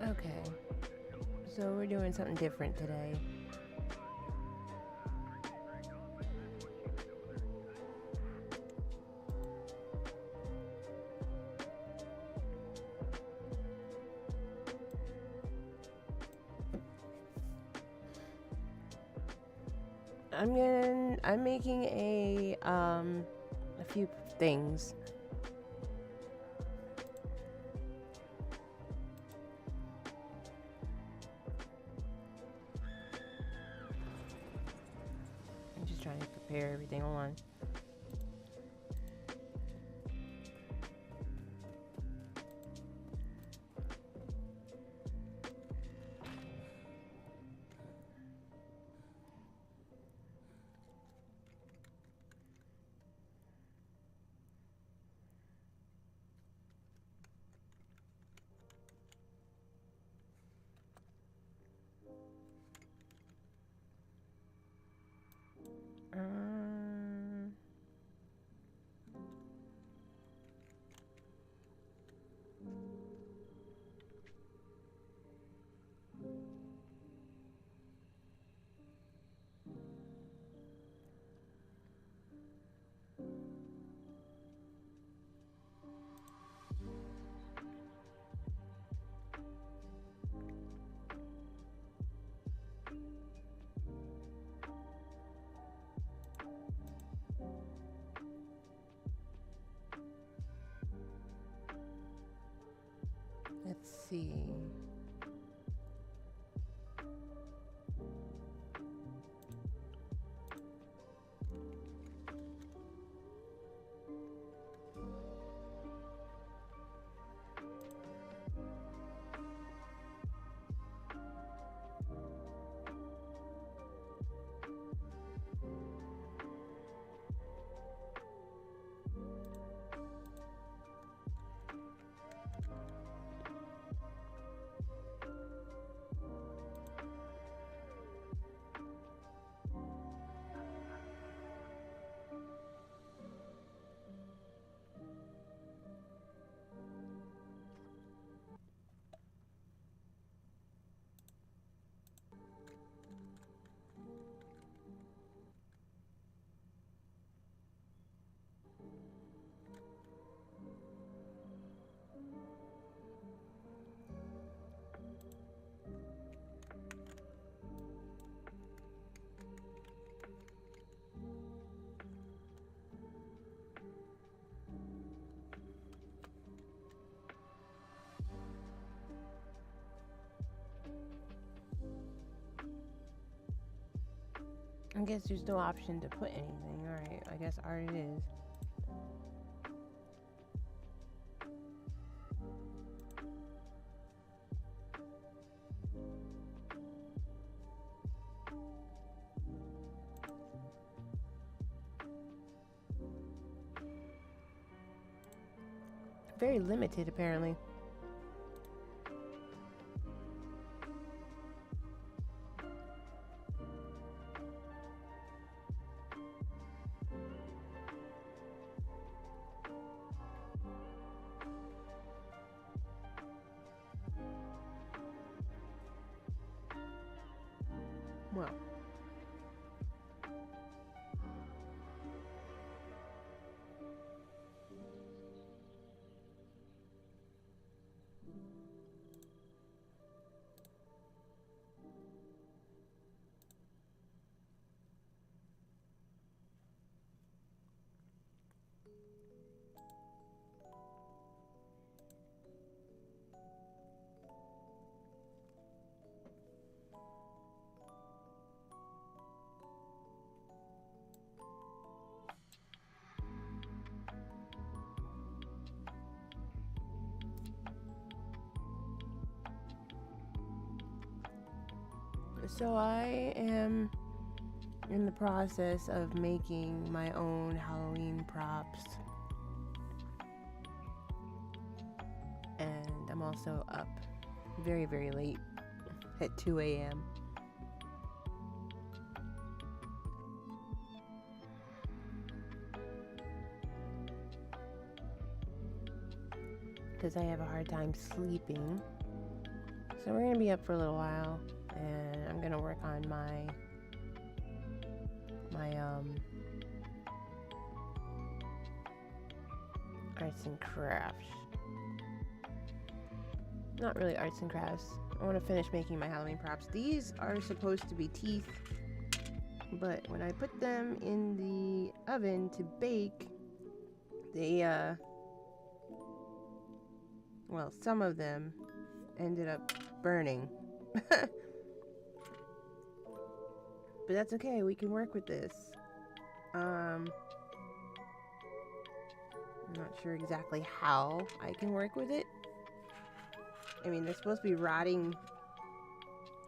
Okay, so we're doing something different today. I'm making a few things. I'm just trying to prepare everything. Hold on. Um, let's see. I guess there's no option to put anything. Alright, I guess art it is. Very limited, apparently. Well. So I am in the process of making my own Halloween props. And I'm also up very, very late at 2 a.m. because I have a hard time sleeping. So we're gonna be up for a little while, and I'm gonna work on my arts and crafts. Not really arts and crafts. I want to finish making my Halloween props. These are supposed to be teeth, but when I put them in the oven to bake, they well, some of them ended up burning. But that's okay, we can work with this. I'm not sure exactly how I can work with it. I mean, they're supposed to be rotting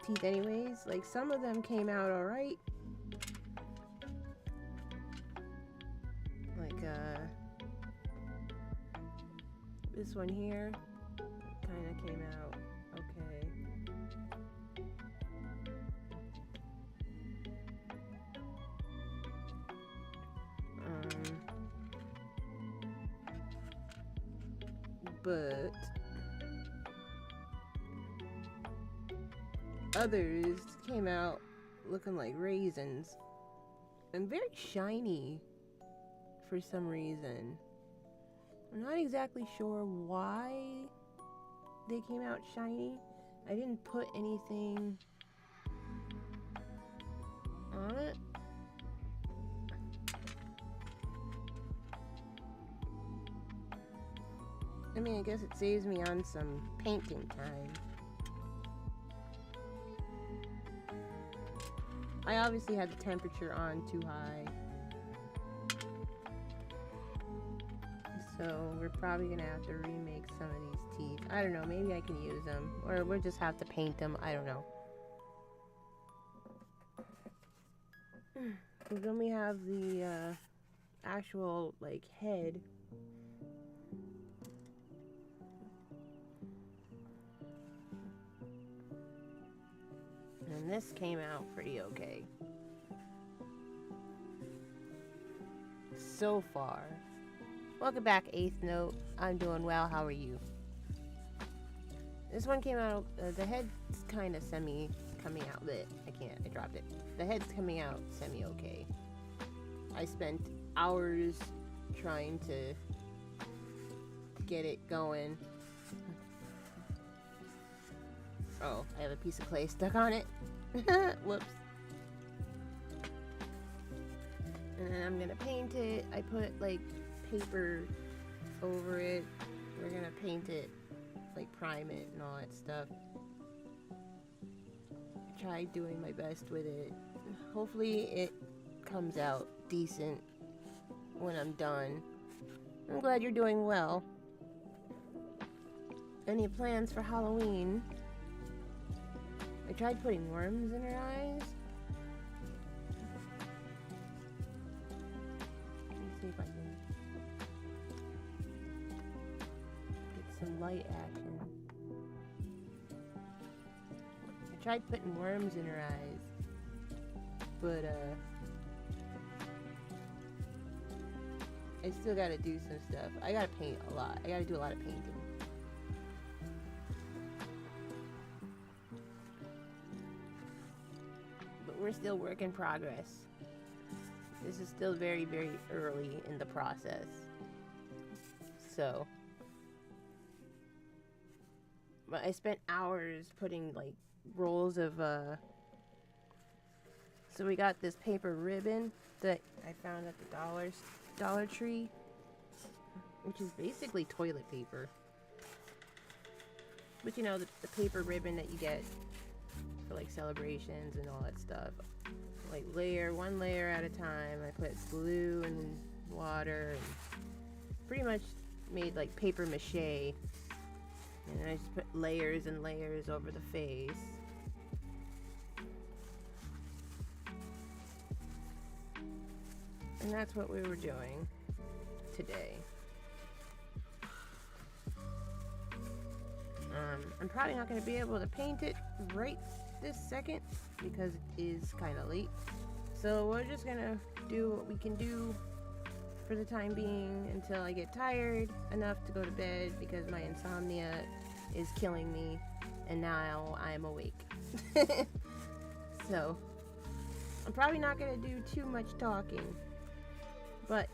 teeth anyways. Like, some of them came out alright. Like, this one here kind of came out okay. But others came out looking like raisins and very shiny for some reason. I'm not exactly sure why they came out shiny. I didn't put anything on it. I mean, I guess it saves me on some painting time. I obviously had the temperature on too high. So we're probably gonna have to remake some of these teeth. I don't know, maybe I can use them. Or we'll just have to paint them, I don't know. And then we have the actual, like, head. And this came out pretty okay. So far. Welcome back, 8th Note. I'm doing well. How are you? This one came out, the head's kind of coming out. I dropped it. The head's coming out semi-okay. I spent hours trying to get it going. Oh, I have a piece of clay stuck on it. Whoops. And then I'm gonna paint it. I put, like, paper over it. We're gonna paint it, like, prime it and all that stuff. I tried doing my best with it. Hopefully it comes out decent when I'm done. I'm glad you're doing well. Any plans for Halloween? I tried putting worms in her eyes. Let me see if I can get some light action. I tried putting worms in her eyes, but I still gotta do some stuff. I gotta paint a lot. I gotta do a lot of painting. We're still work in progress. This is still very, very early in the process. So, but I spent hours putting, like, rolls of, so we got this paper ribbon that I found at the Dollar Tree, which is basically toilet paper. But you know, the paper ribbon that you get for, like, celebrations and all that stuff. Like, one layer at a time. I put glue and water and pretty much made, like, paper mache. And I just put layers and layers over the face. And that's what we were doing today. I'm probably not going to be able to paint it right this second because it is kind of late. So we're just going to do what we can do for the time being until I get tired enough to go to bed because my insomnia is killing me. and now I'm awake. So I'm probably not gonna do too much talking, but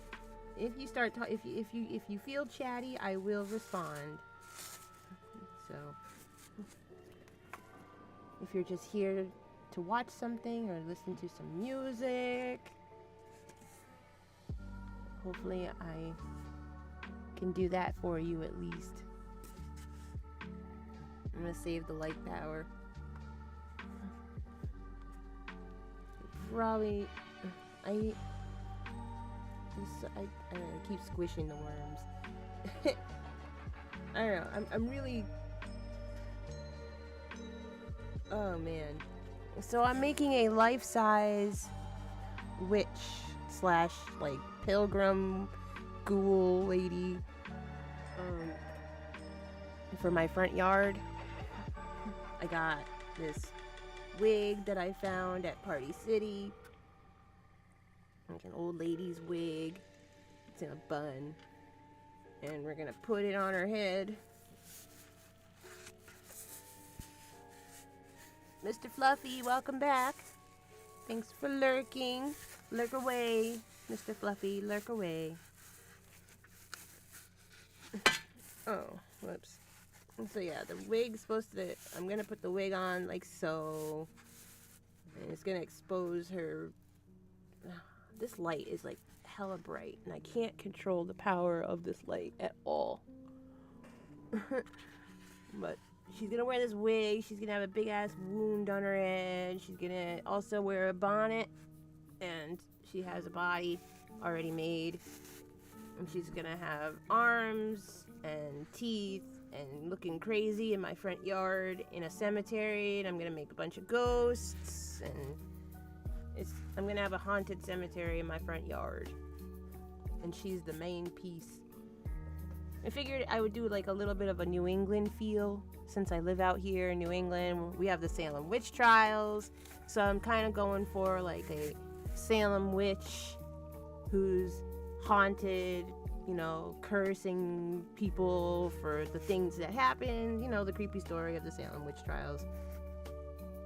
if you start if you feel chatty, I will respond. So if you're just here to watch something or listen to some music, hopefully I can do that for you at least. I'm gonna save the light power. Probably, I keep squishing the worms. I don't know. I'm really. Oh man. So I'm making a life-size witch / like pilgrim ghoul lady for my front yard. I got this wig that I found at Party City, like an old lady's wig. It's in a bun, and we're gonna put it on her head. Mr. Fluffy, welcome back. Thanks for lurking. Lurk away, Mr. Fluffy, lurk away. Oh, whoops. So yeah, the wig's supposed to, I'm gonna put the wig on like so, and it's gonna expose her. This light is like hella bright, and I can't control the power of this light at all. But she's gonna wear this wig, she's gonna have a big ass wound on her head, she's gonna also wear a bonnet, and she has a body already made, and she's gonna have arms and teeth and looking crazy in my front yard in a cemetery, and I'm gonna make a bunch of ghosts, and I'm gonna have a haunted cemetery in my front yard, and she's the main piece. I figured I would do like a little bit of a New England feel, since I live out here in New England. We have the Salem witch trials, so I'm kind of going for like a Salem witch who's haunted, you know, cursing people for the things that happened, you know, the creepy story of the Salem witch trials.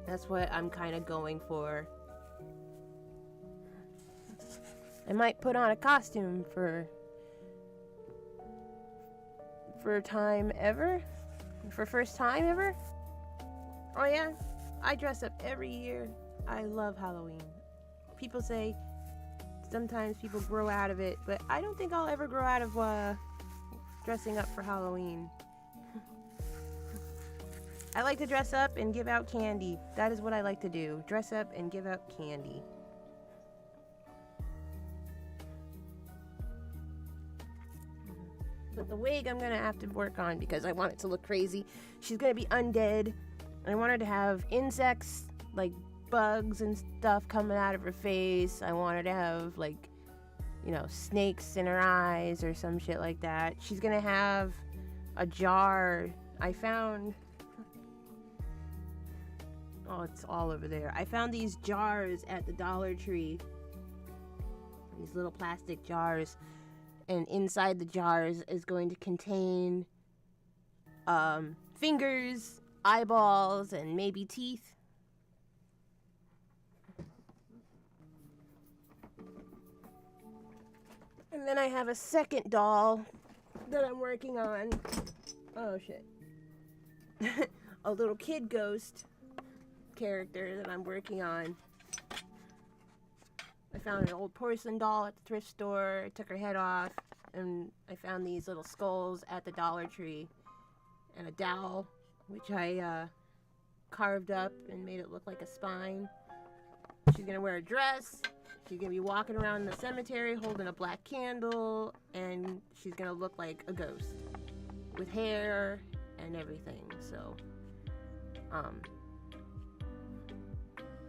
That's what I'm kind of going for. I might put on a costume for time ever, for first time ever. Oh yeah, I dress up every year. I love Halloween. People say sometimes people grow out of it, but I don't think I'll ever grow out of dressing up for Halloween. I like to dress up and give out candy. That is what I like to do. Dress up and give out candy. But the wig I'm gonna have to work on because I want it to look crazy. She's gonna be undead. I want her to have insects, like bugs and stuff coming out of her face. I want her to have, like, you know, snakes in her eyes or some shit like that. She's gonna have a jar. I found... Oh, it's all over there. I found these jars at the Dollar Tree. These little plastic jars. And inside the jars is going to contain fingers, eyeballs, and maybe teeth. And then I have a second doll that I'm working on. Oh shit. A little kid ghost character that I'm working on. I found an old porcelain doll at the thrift store. I took her head off, and I found these little skulls at the Dollar Tree, and a dowel, which I carved up and made it look like a spine. She's gonna wear a dress. She's gonna be walking around the cemetery holding a black candle, and she's gonna look like a ghost with hair and everything. So,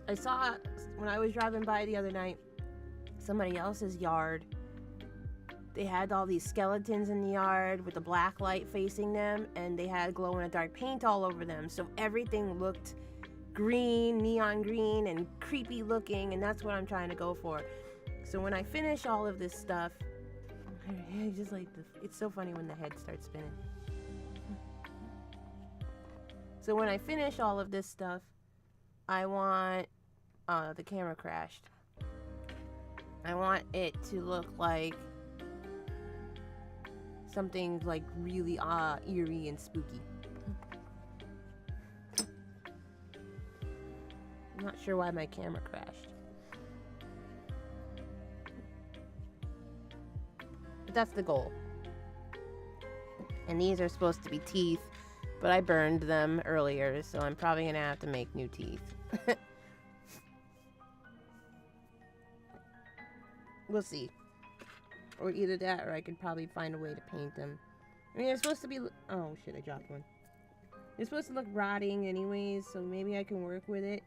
I saw, when I was driving by the other night, somebody else's yard. They had all these skeletons in the yard with the black light facing them, and they had glow-in-the-dark paint all over them, so everything looked green, neon green, and creepy looking, and that's what I'm trying to go for. So when I finish all of this stuff, just like it's so funny when the head starts spinning. So when I finish all of this stuff, I want the camera crashed. I want it to look like something like really eerie and spooky. I'm not sure why my camera crashed. But that's the goal. And these are supposed to be teeth, but I burned them earlier, so I'm probably gonna have to make new teeth. We'll see. Or either that, or I could probably find a way to paint them. I mean, they're supposed to be... Oh, shit, I dropped one. They're supposed to look rotting anyways, so maybe I can work with it.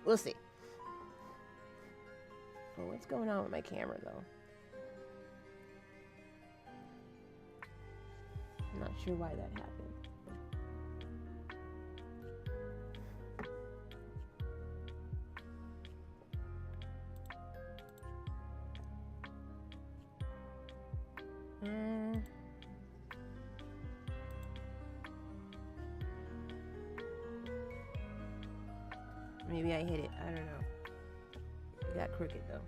We'll see. Oh, what's going on with my camera, though? I'm not sure why that happened. Maybe I hit it. I don't know. It got crooked though.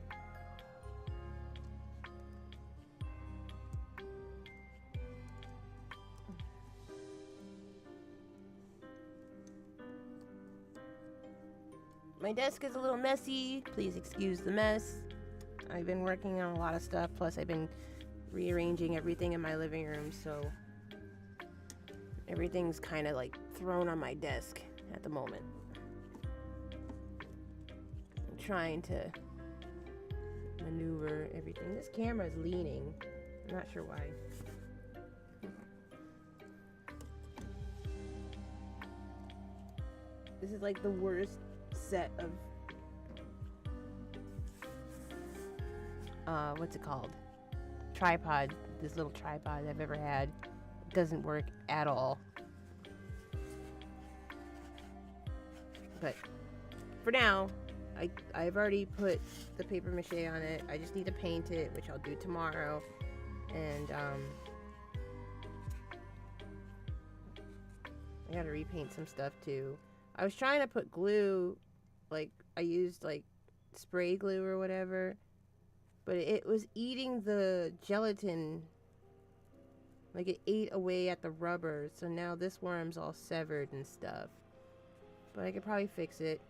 My desk is a little messy. Please excuse the mess. I've been working on a lot of stuff. Plus, I've been rearranging everything in my living room, so everything's kind of like thrown on my desk at the moment. I'm trying to maneuver everything. This camera is leaning. I'm not sure why. This is like the worst set of what's it called? Tripod. This little tripod I've ever had. It doesn't work at all. But for now, I've already put the paper mache on it. I just need to paint it, which I'll do tomorrow. And I gotta repaint some stuff too. I was trying to put glue, like I used like spray glue or whatever, but it was eating the gelatin. Like it ate away at the rubber, so now this worm's all severed and stuff. But I could probably fix it.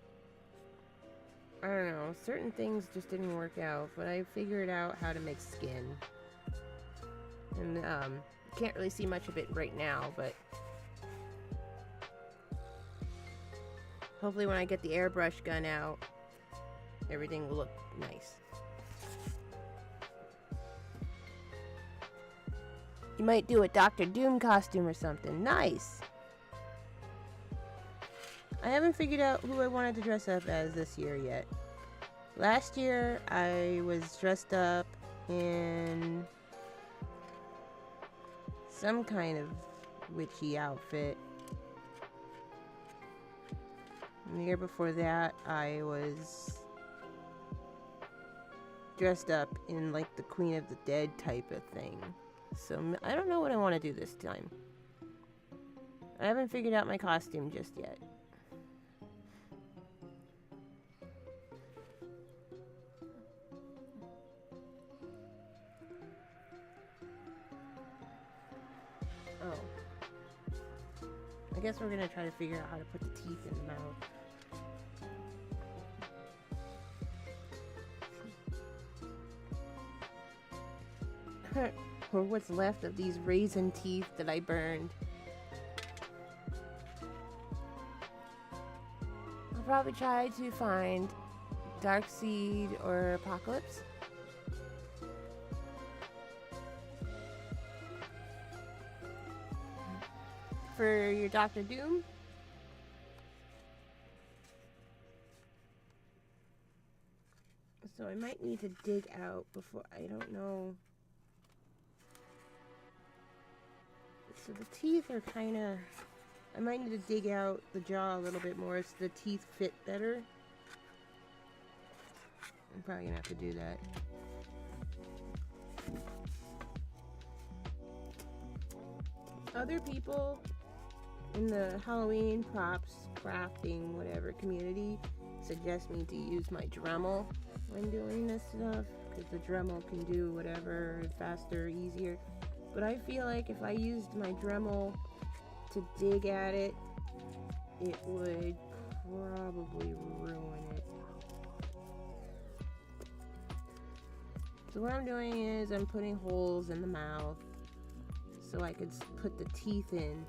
I don't know, certain things just didn't work out, but I figured out how to make skin. And can't really see much of it right now, but hopefully when I get the airbrush gun out, everything will look nice. You might do a Dr. Doom costume or something. Nice! I haven't figured out who I wanted to dress up as this year yet. Last year, I was dressed up in some kind of witchy outfit. And the year before that, I was dressed up in like the Queen of the Dead type of thing. So I don't know what I want to do this time. I haven't figured out my costume just yet. Oh. I guess we're gonna try to figure out how to put the teeth in the mouth. Or what's left of these raisin teeth that I burned. I'll probably try to find Darkseid or Apocalypse. For your Dr. Doom. So I might need to dig out before, I don't know. So the teeth are kind of, I might need to dig out the jaw a little bit more so the teeth fit better. I'm probably gonna have to do that. other people in the Halloween props, crafting, whatever community suggest me to use my Dremel when doing this stuff, because the Dremel can do whatever faster, easier. But I feel like if I used my Dremel to dig at it, it would probably ruin it. So what I'm doing is I'm putting holes in the mouth so I could put the teeth in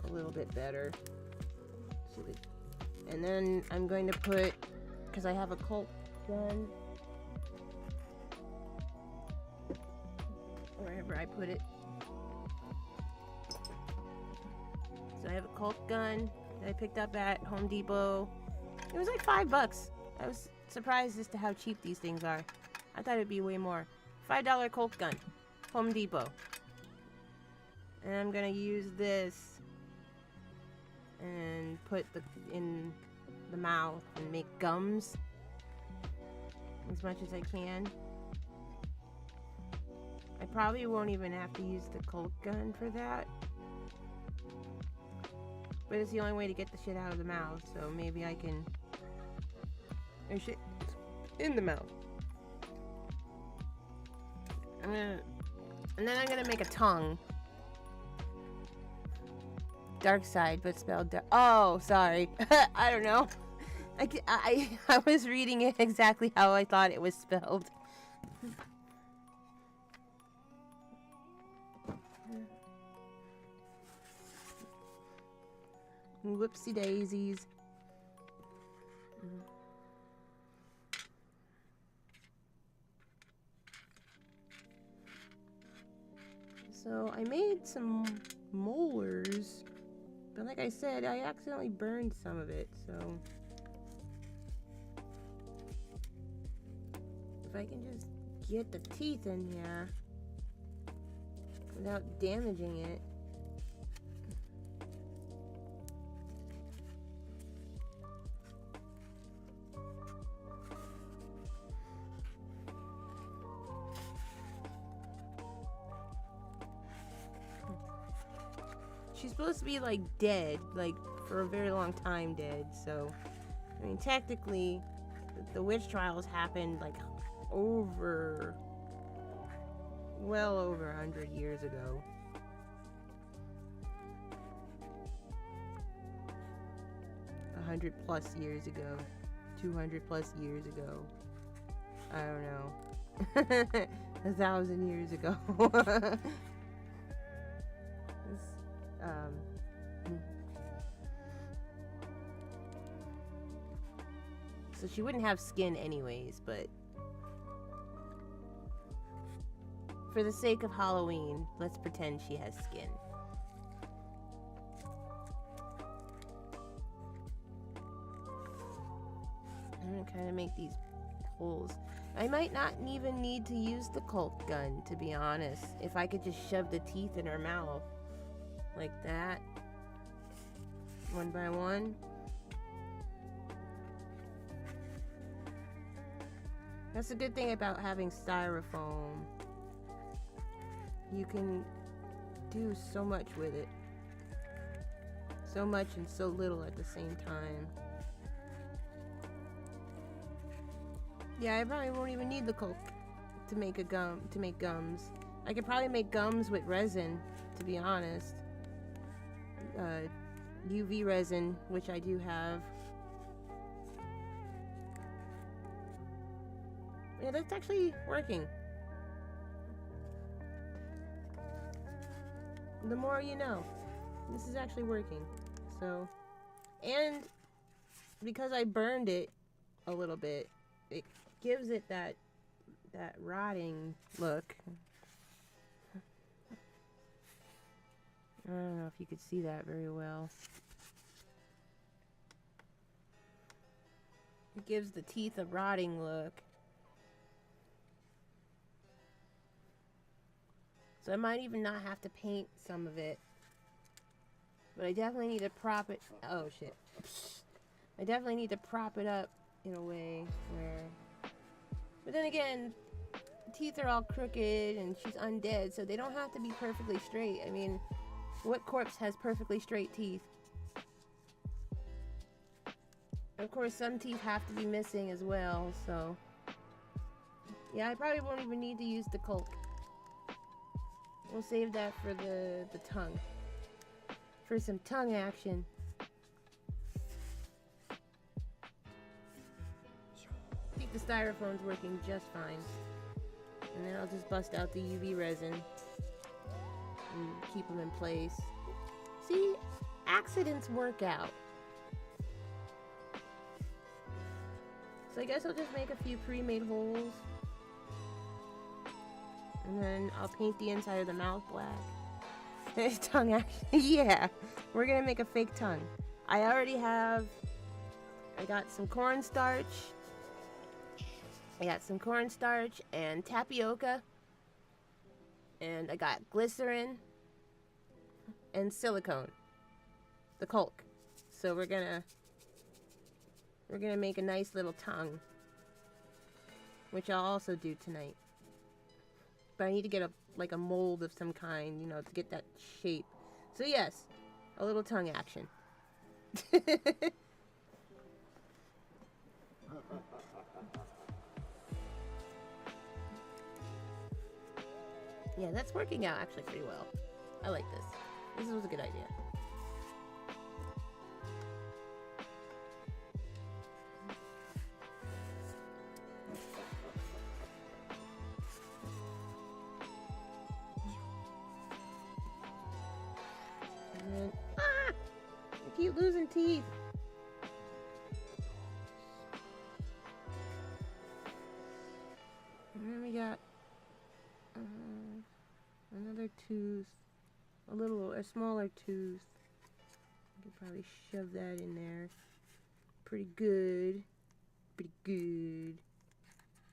a little bit better. And then I'm going to put, because I have a Colt gun, wherever I put it. So I have a Colt gun that I picked up at Home Depot. It was like $5. I was surprised as to how cheap these things are. I thought it'd be way more. $5 Colt gun, Home Depot. And I'm gonna use this and put in the mouth and make gums as much as I can. I probably won't even have to use the Colt gun for that, but it's the only way to get the shit out of the mouth, so maybe I can. There's shit in the mouth. And then I'm gonna make a tongue. Dark side, but spelled dark. Oh, sorry. I don't know. I was reading it exactly how I thought it was spelled. Whoopsie daisies. So I made some molars, but like I said, I accidentally burned some of it, so if I can just get the teeth in here without damaging it. She's supposed to be like dead, like for a very long time dead, so I mean technically the witch trials happened like well over 100 years ago. 100+ years ago, 200+ years ago, I don't know, 1,000 years ago. So she wouldn't have skin anyways, but for the sake of Halloween, let's pretend she has skin. I'm gonna kind of make these holes. I might not even need to use the Colt gun, to be honest, if I could just shove the teeth in her mouth like that, one by one. That's the good thing about having styrofoam. You can do so much with it. So much and so little at the same time. Yeah, I probably won't even need the Colt to make gums. I could probably make gums with resin, to be honest. UV resin, which I do have. Yeah, that's actually working. The more you know. This is actually working. So, and because I burned it a little bit, it gives it that rotting look. I don't know if you could see that very well. It gives the teeth a rotting look. So I might even not have to paint some of it. But I definitely need to prop it. Oh shit. I definitely need to prop it up in a way where. But then again, teeth are all crooked and she's undead, so they don't have to be perfectly straight. I mean, what corpse has perfectly straight teeth? Of course, some teeth have to be missing as well, so... Yeah, I probably won't even need to use the Kulk. We'll save that for the tongue. For some tongue action. I think the styrofoam's working just fine. And then I'll just bust out the UV resin and keep them in place. See, accidents work out. So I guess I'll just make a few pre-made holes. And then I'll paint the inside of the mouth black. Tongue action. Yeah, we're gonna make a fake tongue. I already have... I got some cornstarch. I got some cornstarch and tapioca. And I got glycerin and silicone. The Kulk. So we're gonna make a nice little tongue. Which I'll also do tonight. But I need to get a mold of some kind, you know, to get that shape. So yes, a little tongue action. Yeah, that's working out actually pretty well. I like this. This was a good idea. And, I keep losing teeth. And then we got another tooth, a smaller tooth. I could probably shove that in there. Pretty good. Pretty good.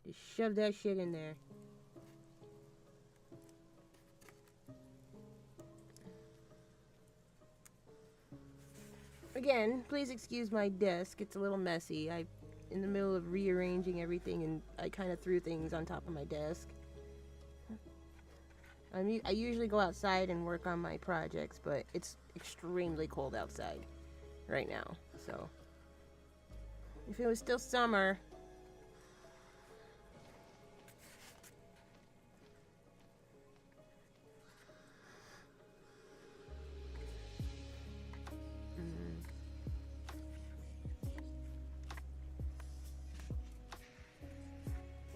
Just shove that shit in there. Again, please excuse my desk. It's a little messy. I'm in the middle of rearranging everything and I kind of threw things on top of my desk. I usually go outside and work on my projects, but it's extremely cold outside right now. So, if it was still summer,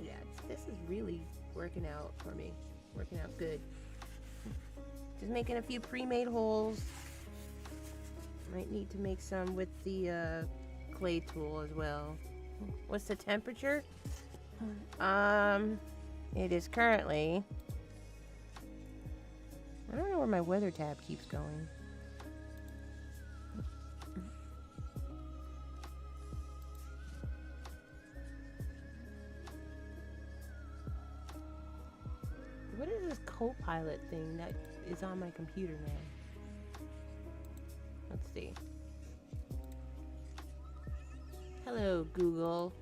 yeah, this is really working out for me. Working out good. Just making a few pre-made holes. Might need to make some with the clay tool as well. What's the temperature? It is currently... I don't know where my weather tab keeps going. What is this Copilot thing that is on my computer now? Let's see. Hello, Google.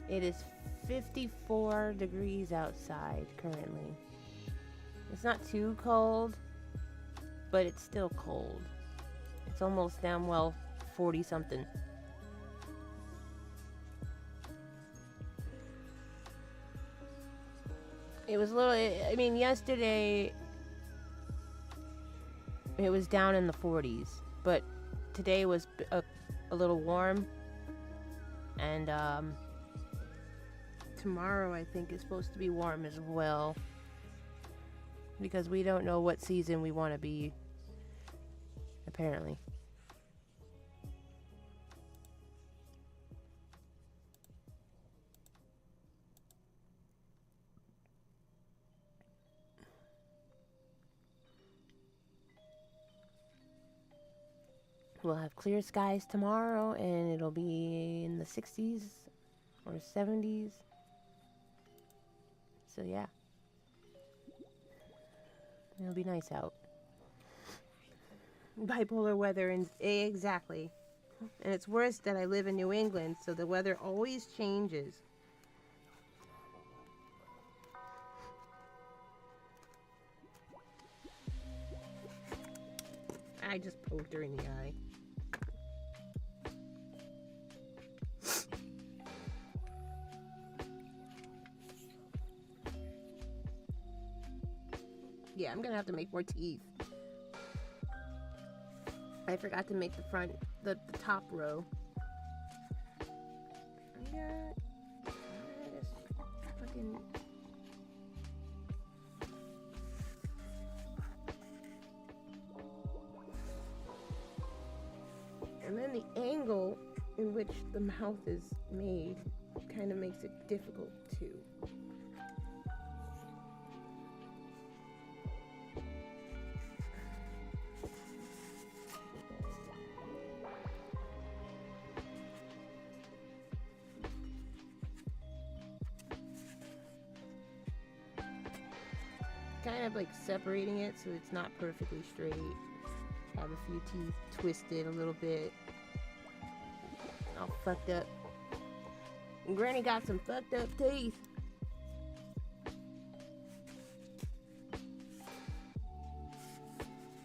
It is 54 degrees outside currently. It's not too cold, but it's still cold. It's almost down, well, 40 something. It was a little, I mean, yesterday it was down in the 40s, but today was a little warm, and tomorrow I think is supposed to be warm as well, because we don't know what season we want to be, apparently. We'll have clear skies tomorrow, and it'll be in the 60s or 70s. So yeah, it'll be nice out. Bipolar weather, and exactly. And it's worse that I live in New England, so the weather always changes. I just poked her in the eye. Yeah, I'm gonna have to make more teeth. I forgot to make the top row. I just fucking... And then the angle in which the mouth is made kind of makes it difficult too. Kind of like separating it so it's not perfectly straight. Have a few teeth twisted a little bit. All fucked up. And Granny got some fucked up teeth.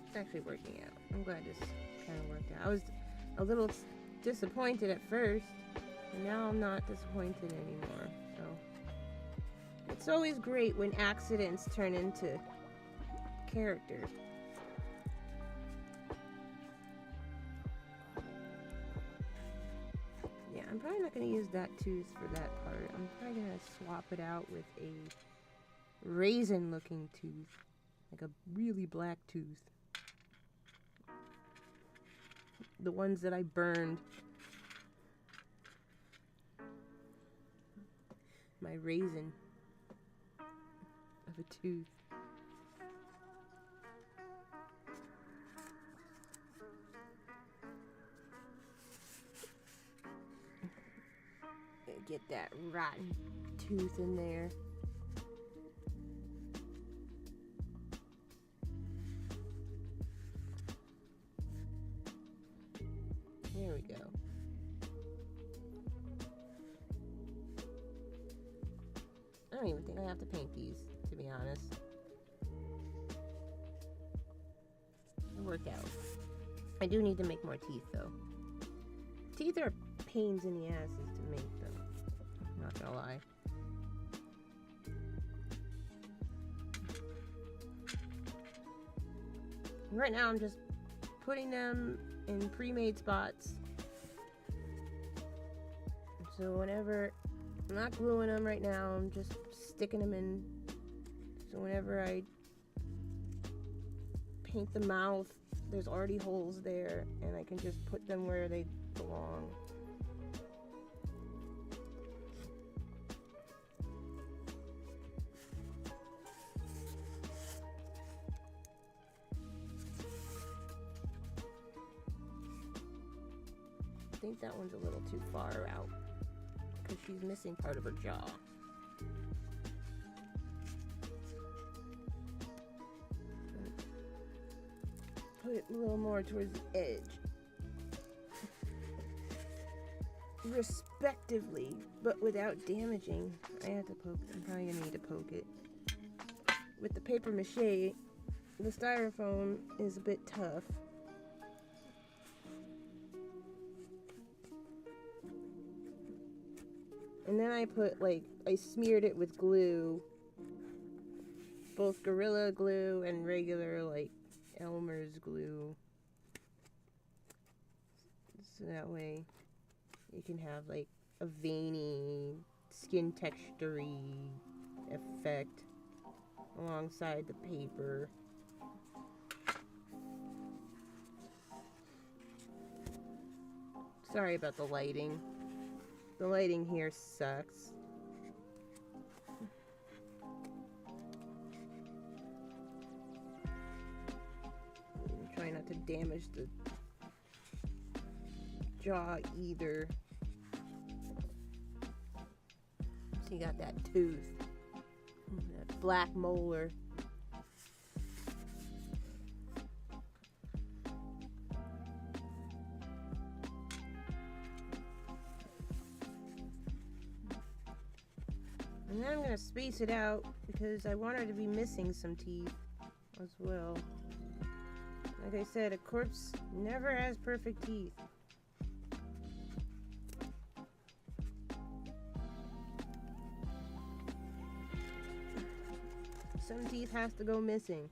It's actually working out. I'm glad this kind of worked out. I was a little disappointed at first, and now I'm not disappointed anymore. So it's always great when accidents turn into character. Yeah, I'm probably not going to use that tooth for that part. I'm probably going to swap it out with a raisin looking tooth. Like a really black tooth. The ones that I burned. My raisin of a tooth. Get that rotten tooth in there. There we go. I don't even think I have to paint these, to be honest. It'll work out. I do need to make more teeth, though. Teeth are pains in the asses to make, though. I'm not gonna lie. Right now, I'm just putting them in pre-made spots. So whenever, I'm not gluing them right now, I'm just sticking them in. So whenever I paint the mouth, there's already holes there, and I can just put them where they belong. I think that one's a little too far out because she's missing part of her jaw. Put it a little more towards the edge. Respectively, but without damaging. I have to poke. I'm probably gonna need to poke it. With the paper mache, the styrofoam is a bit tough. And then I put, I smeared it with glue. Both Gorilla Glue and regular, Elmer's glue. So that way you can have, a veiny, skin texture-y effect alongside the paper. Sorry about the lighting. The lighting here sucks. I'm trying not to damage the jaw either. So you got that tooth. That black molar. And then I'm going to space it out because I want her to be missing some teeth as well. Like I said, a corpse never has perfect teeth. Some teeth has to go missing.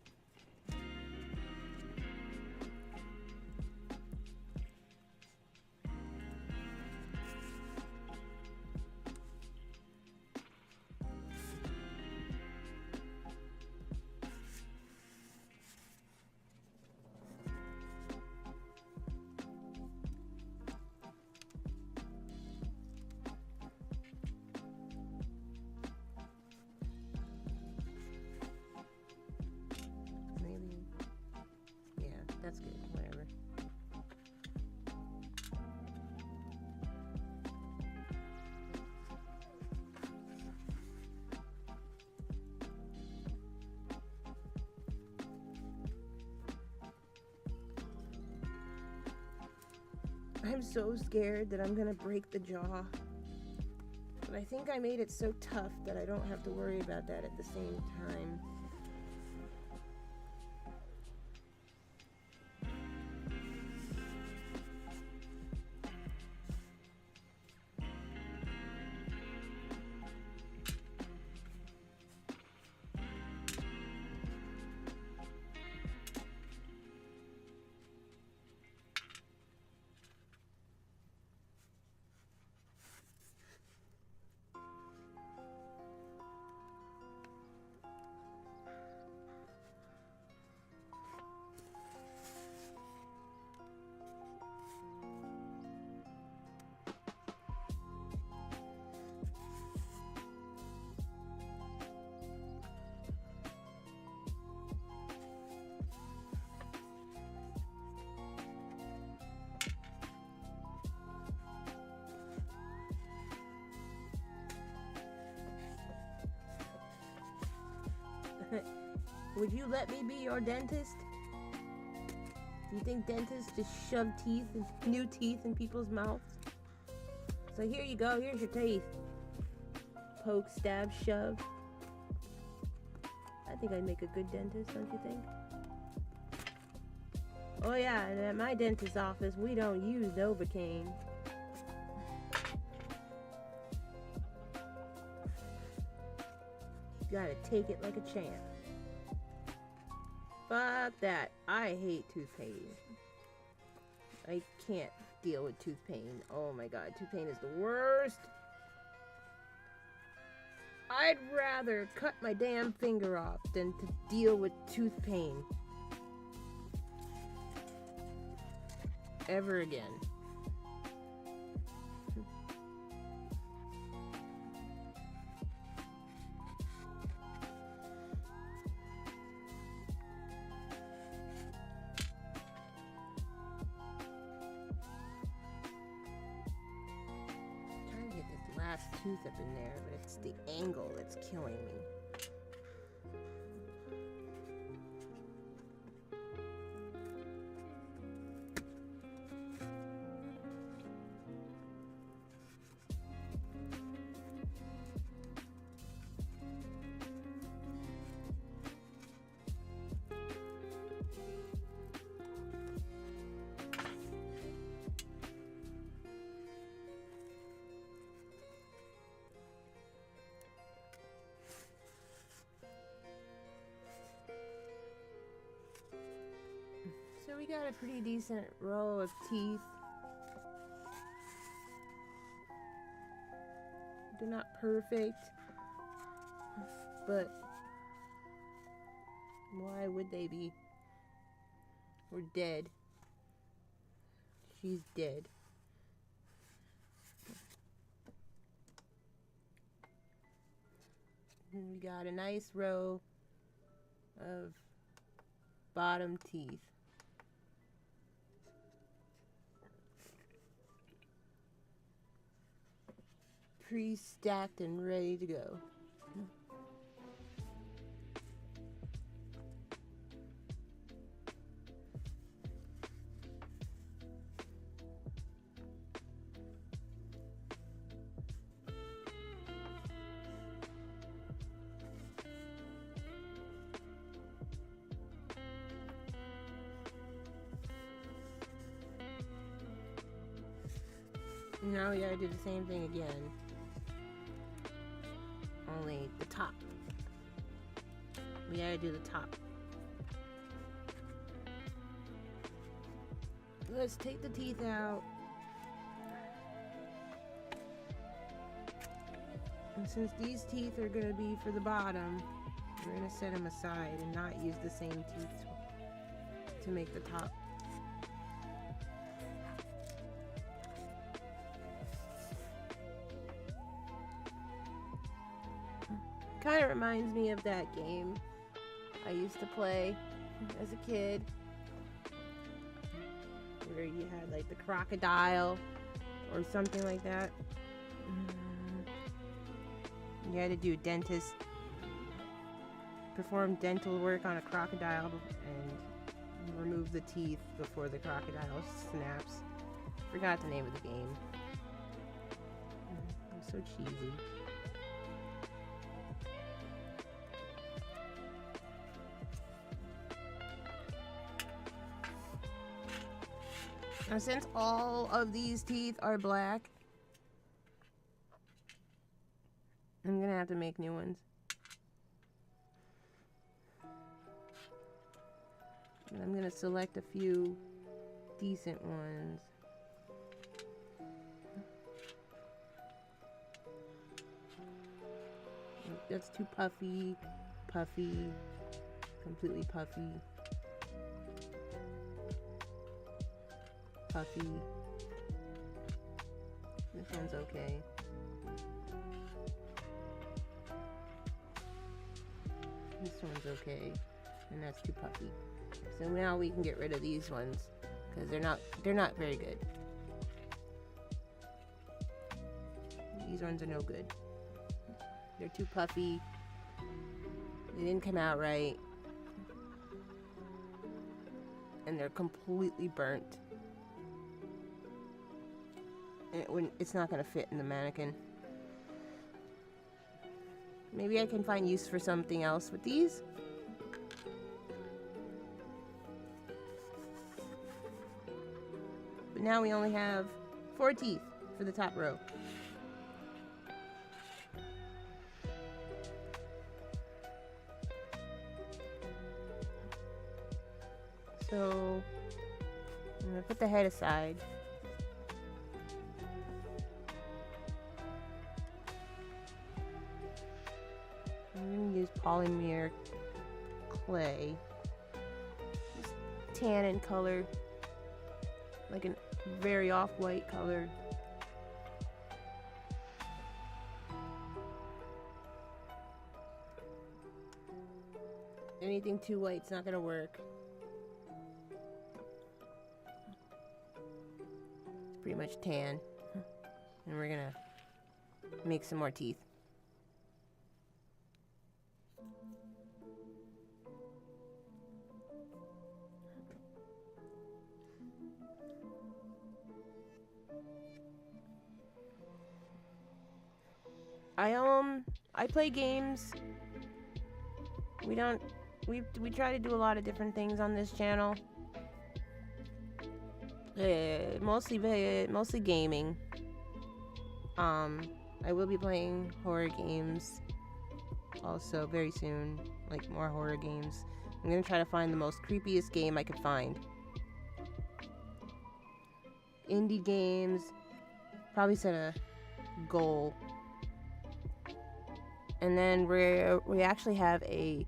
That's good, whatever. I'm so scared that I'm gonna break the jaw. But I think I made it so tough that I don't have to worry about that at the same time. Would you let me be your dentist? Do you think dentists just shove new teeth in people's mouths? So here you go, here's your teeth. Poke, stab, shove. I think I'd make a good dentist, don't you think? Oh yeah, and at my dentist's office, we don't use Novocaine. You gotta take it like a champ. Fuck that. I hate tooth pain. I can't deal with tooth pain. Oh my god, tooth pain is the worst. I'd rather cut my damn finger off than to deal with tooth pain. Ever again. Last tooth up in there, but it's the angle that's killing me. So we got a pretty decent row of teeth. They're not perfect, but why would they be? We're dead. She's dead. And we got a nice row of bottom teeth. Pre-stacked and ready to go. Now we gotta do the same thing again. Only the top. We gotta do the top. Let's take the teeth out. And since these teeth are gonna be for the bottom, we're gonna set them aside and not use the same teeth to make the top. Kind of reminds me of that game I used to play as a kid, where you had like the crocodile or something like that. You had to do perform dental work on a crocodile and remove the teeth before the crocodile snaps. Forgot the name of the game. It was so cheesy. Now, since all of these teeth are black, I'm gonna have to make new ones. And I'm gonna select a few decent ones. That's too puffy, completely puffy. This one's okay. This one's okay, and that's too puffy. So now we can get rid of these ones because they're not very good. These ones are no good. They're too puffy. They didn't come out right, and they're completely burnt. It's not going to fit in the mannequin. Maybe I can find use for something else with these. But now we only have 4 teeth for the top row. So I'm going to put the head aside. I'm going to use polymer clay. Just tan in color, like a very off-white color. Anything too white's not going to work. It's pretty much tan. And we're going to make some more teeth. I play games. We try to do a lot of different things on this channel. Mostly gaming. I will be playing horror games also very soon, like more horror games. I'm gonna try to find the most creepiest game I could find. Indie games. Probably set a goal. And then we actually have a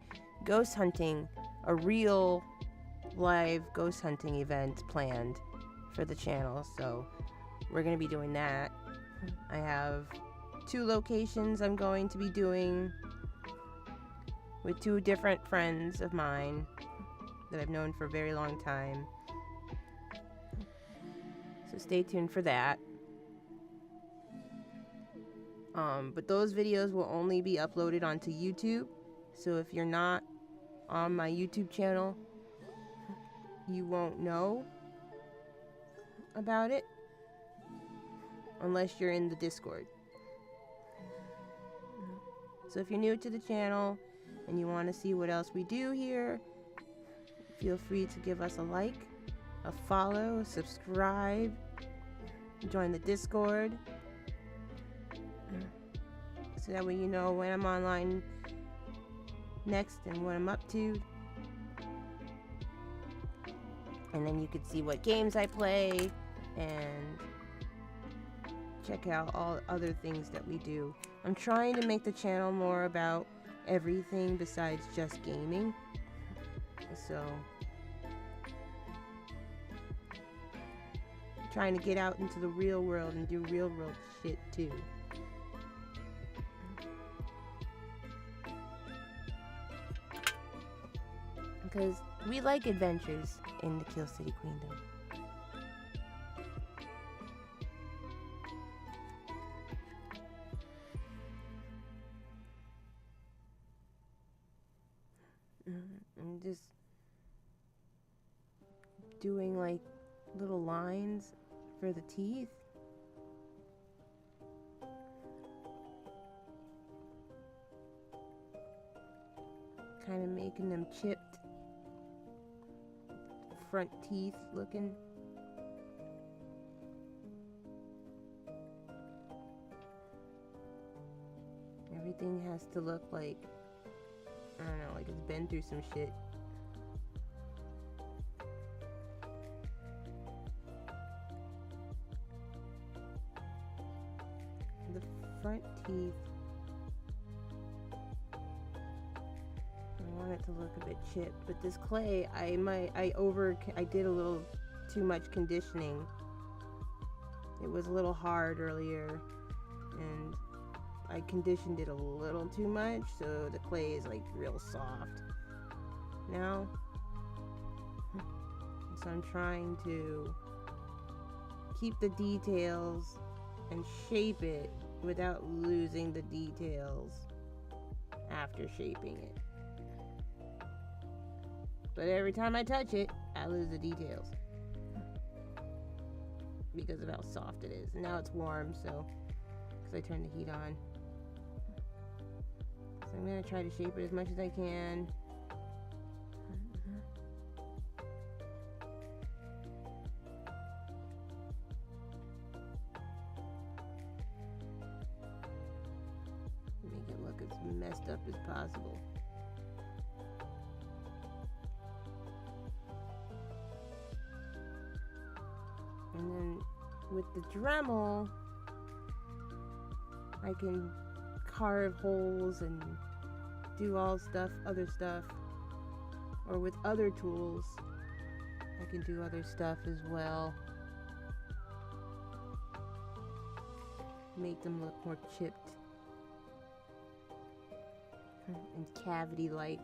real live ghost hunting event planned for the channel. So we're going to be doing that. I have 2 locations I'm going to be doing with 2 different friends of mine that I've known for a very long time. So stay tuned for that. But those videos will only be uploaded onto YouTube. So if you're not on my YouTube channel, you won't know about it unless you're in the Discord. So if you're new to the channel and you want to see what else we do here, feel free to give us a like, a follow, subscribe, join the Discord, so that way you know when I'm online next and what I'm up to. And then you can see what games I play and check out all other things that we do. I'm trying to make the channel more about everything besides just gaming. So, trying to get out into the real world and do real world shit too. Because we like adventures in the Kilcity Queendom. I'm just doing like little lines for the teeth. Kind of making them chipped front teeth looking. Everything has to look like, I don't know, like it's been through some shit. The front teeth, I want it to look a bit chipped, but this clay, I did a little too much conditioning. It was a little hard earlier, and I conditioned it a little too much, so the clay is like real soft now. So I'm trying to keep the details and shape it without losing the details after shaping it. But every time I touch it, I lose the details because of how soft it is. Now it's warm, so because I turned the heat on. So I'm gonna try to shape it as much as I can. Make it look as messed up as possible. And then with the Dremel, I can carve holes and do all other stuff. Or with other tools, I can do other stuff as well. Make them look more chipped and cavity-like.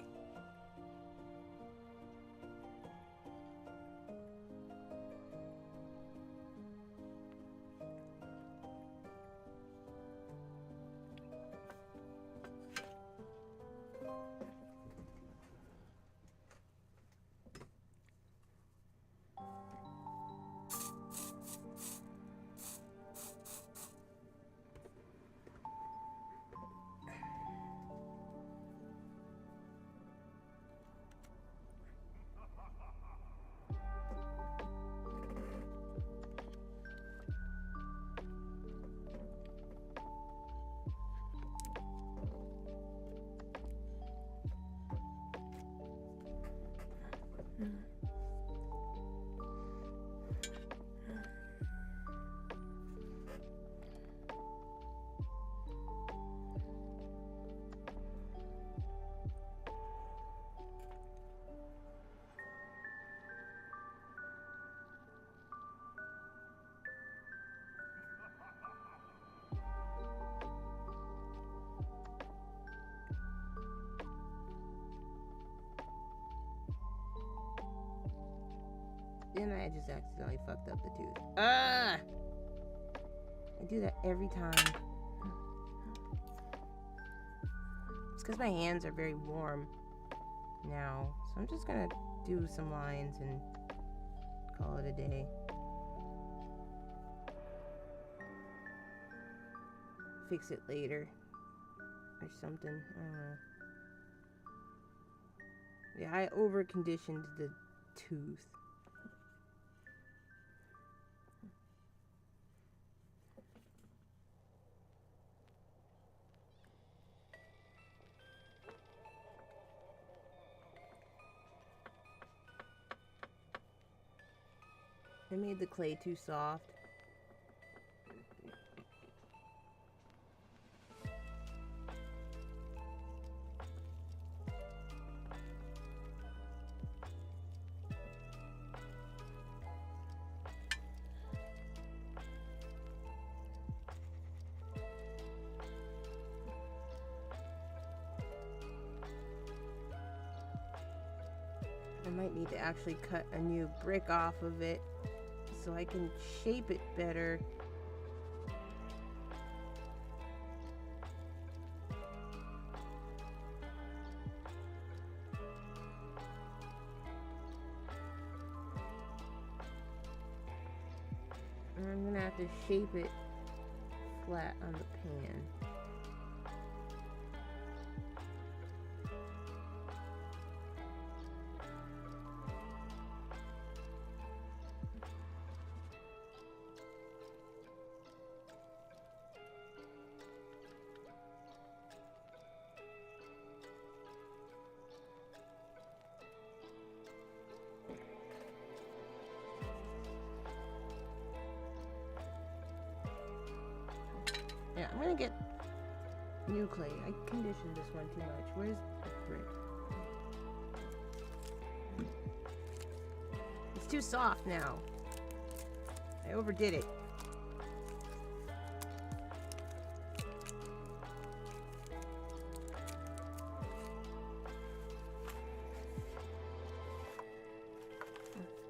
Then I just accidentally fucked up the tooth. Ah! I do that every time. It's because my hands are very warm now. So I'm just gonna do some lines and call it a day. Fix it later. Or something. I don't know. Yeah, I over-conditioned the tooth. I made the clay too soft. I might need to actually cut a new brick off of it so I can shape it better. And I'm gonna have to shape it flat on the pan. Yeah, I'm gonna get new clay. I conditioned this one too much. Where's the brick? It's too soft now. I overdid it.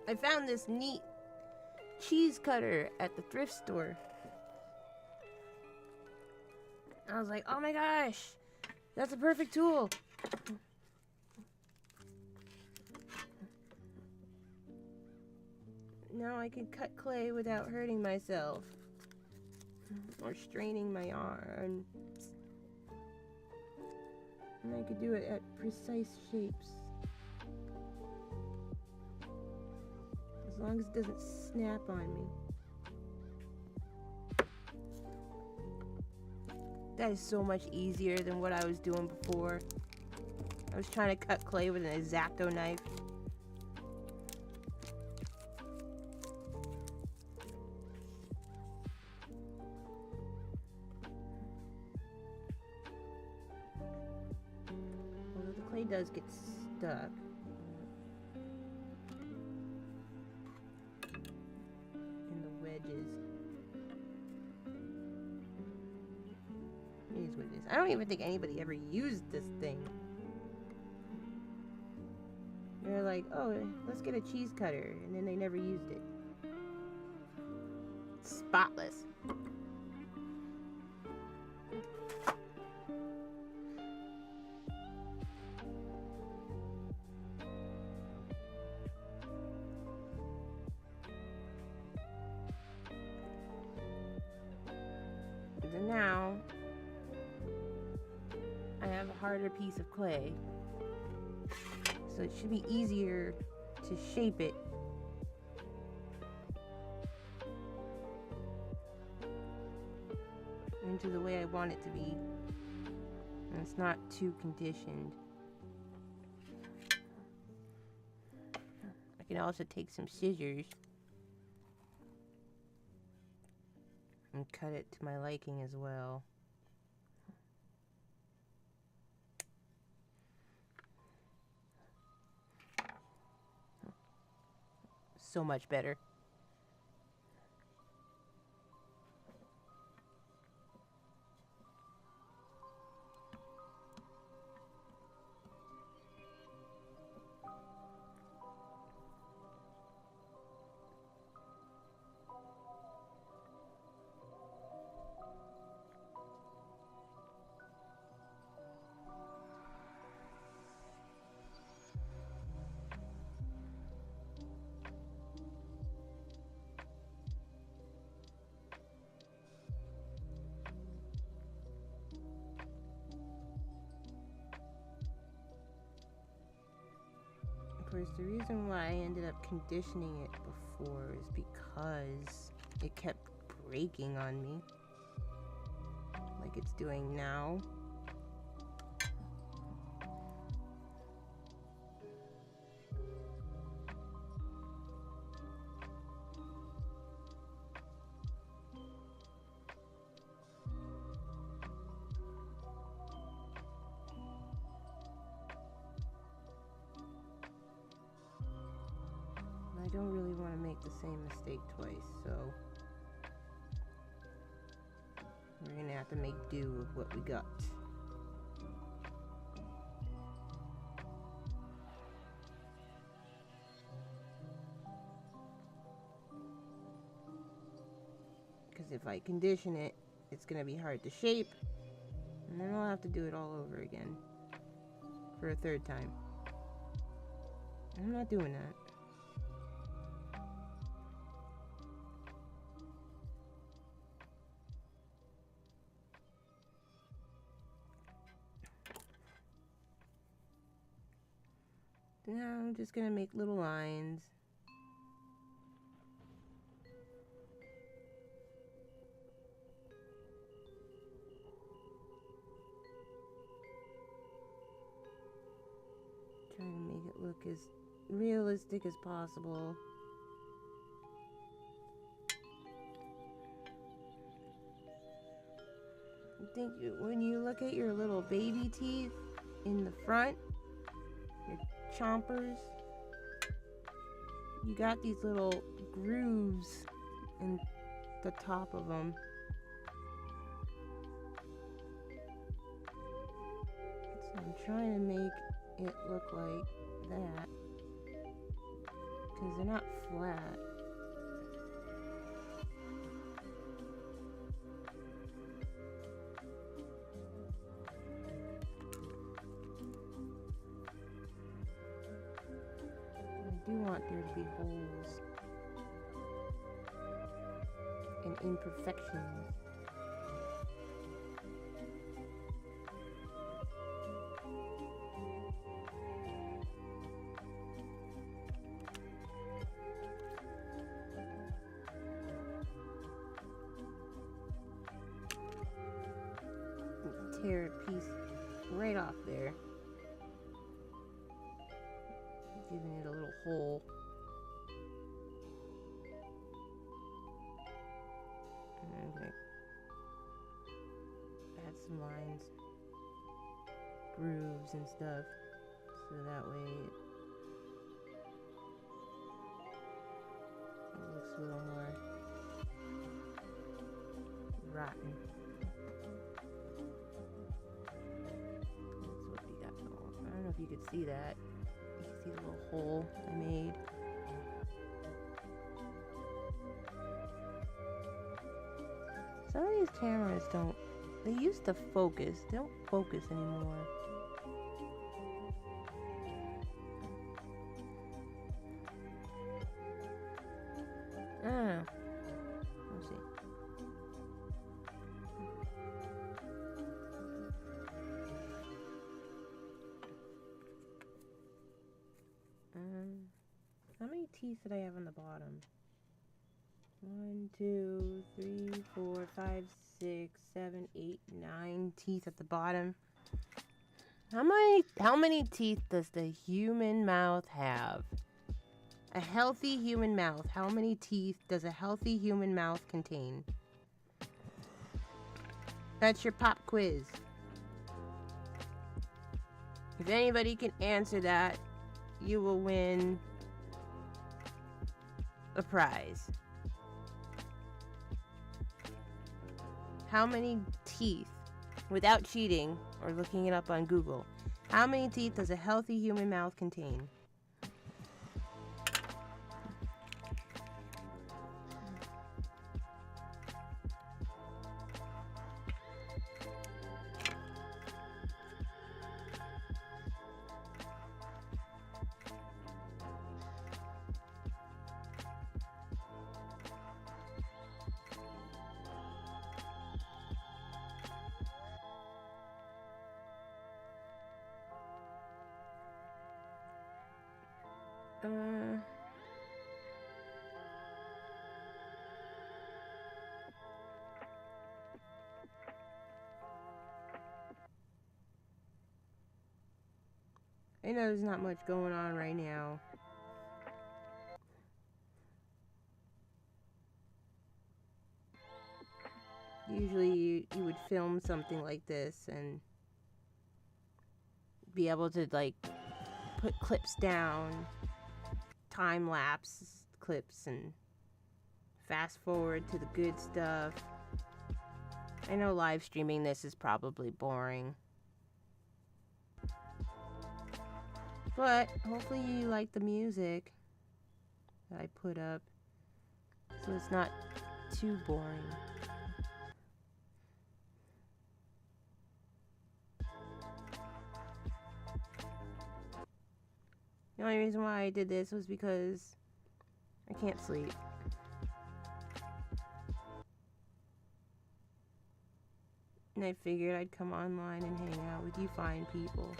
I found this neat cheese cutter at the thrift store. I was like, oh my gosh, that's a perfect tool. Now I can cut clay without hurting myself or straining my arm. And I could do it at precise shapes. As long as it doesn't snap on me. That is so much easier than what I was doing before. I was trying to cut clay with an X-Acto knife. Although the clay does get stuck. In the wedges. It is what it is. I don't even think anybody ever used this thing. They're like, oh, let's get a cheese cutter. And then they never used it. Spotless. And now I have a harder piece of clay, so it should be easier to shape it. Into the way I want it to be, and it's not too conditioned. I can also take some scissors and cut it to my liking as well. So much better. Of course, the reason why I ended up conditioning it before is because it kept breaking on me, like it's doing now. don't really want to make the same mistake twice, so we're gonna have to make do with what we got. Because if I condition it, it's gonna be hard to shape, and then I'll have to do it all over again for a third time. I'm not doing that. Now I'm just gonna make little lines. Trying to make it look as realistic as possible. I think when you look at your little baby teeth in the front, your chompers, you got these little grooves in the top of them. So I'm trying to make it look like that, because they're not flat. I do want there to be holes and imperfections. Tear a piece right off there, giving it a little hole. Okay, add some lines, grooves and stuff, so that way it looks a little more rotten. I don't know if you could see that. You can see the little hole I made. Some of these cameras don't, they used to focus. They don't focus anymore. I don't know. Let's see. How many teeth did I have on the bottom? 1, 2, 3, 4, 5, 6, 7, 8, 9 teeth at the bottom. How many teeth does the human mouth have? A healthy human mouth. How many teeth does a healthy human mouth contain? That's your pop quiz. If anybody can answer that, you will win a prize. How many teeth, without cheating or looking it up on Google, how many teeth does a healthy human mouth contain? I know there's not much going on right now. Usually you would film something like this and be able to like put clips down, time lapse clips and fast forward to the good stuff. I know live streaming this is probably boring, but hopefully you like the music that I put up, so it's not too boring. The only reason why I did this was because I can't sleep. And I figured I'd come online and hang out with you fine people.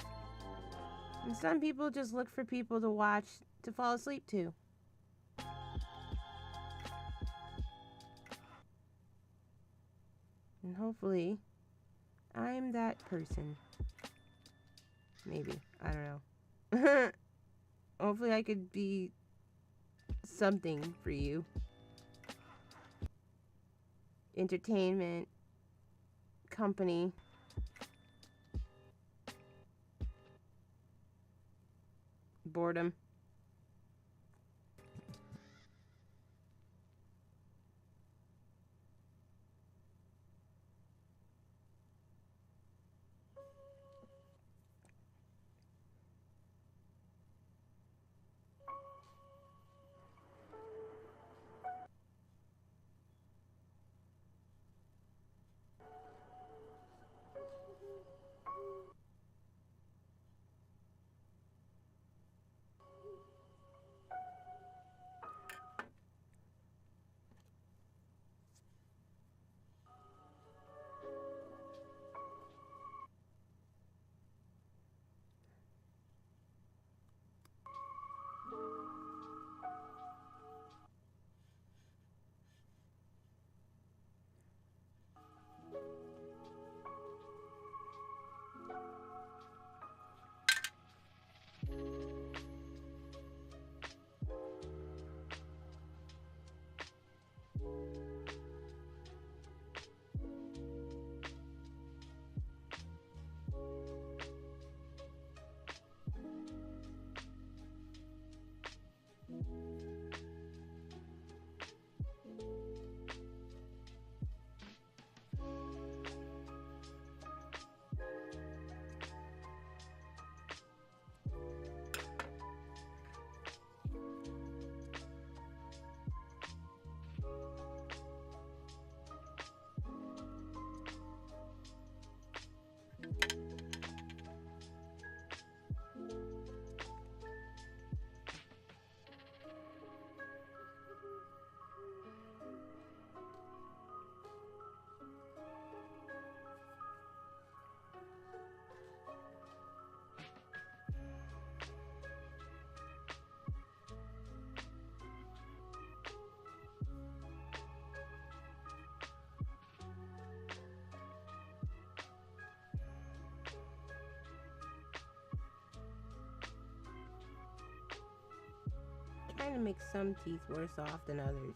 And some people just look for people to watch to fall asleep to. And hopefully, I'm that person. Maybe. I don't know. Hopefully I could be something for you. Entertainment. Company. Boredom. Trying to make some teeth worse off than others.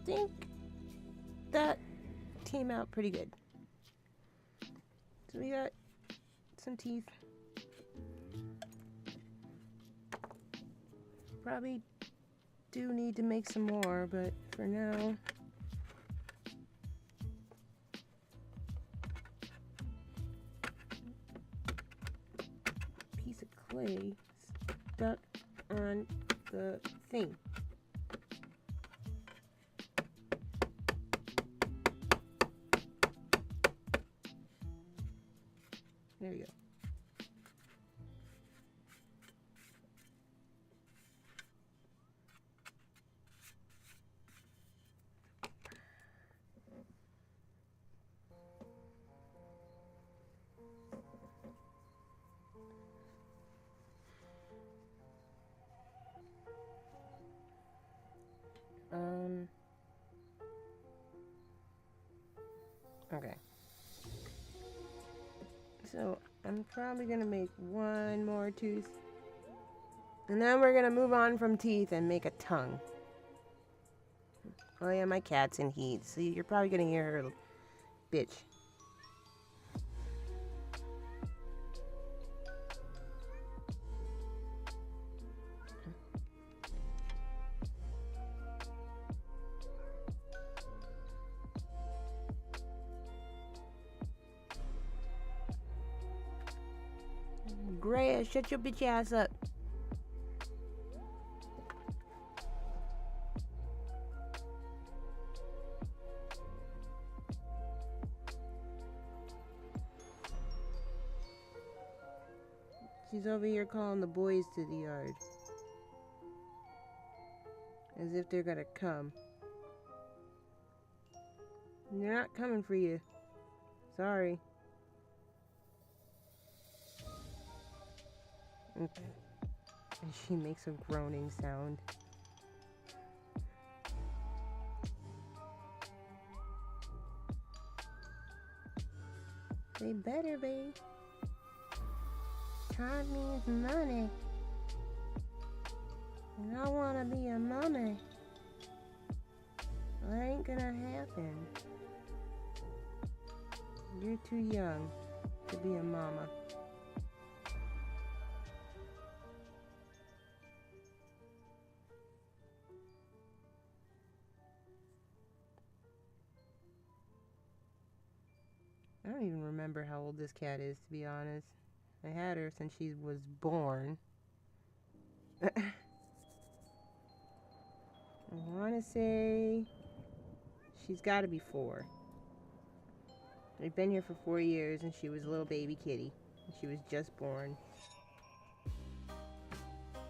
think that came out pretty good. So we got some teeth. Probably do need to make some more, but for now, piece of clay stuck on the thing. There we go. Okay. So I'm probably gonna make one more tooth. And then we're gonna move on from teeth and make a tongue. Oh yeah, my cat's in heat, so you're probably gonna hear her bitch. Gray, shut your bitch ass up. She's over here calling the boys to the yard. As if they're gonna come. And they're not coming for you. Sorry. And she makes a groaning sound. They better be. Time means money. And I wanna be a mommy. That ain't gonna happen. You're too young to be a mama. I don't even remember how old this cat is, to be honest. I had her since she was born. I want to say she's got to be 4. I've been here for 4 years, and she was a little baby kitty. She was just born.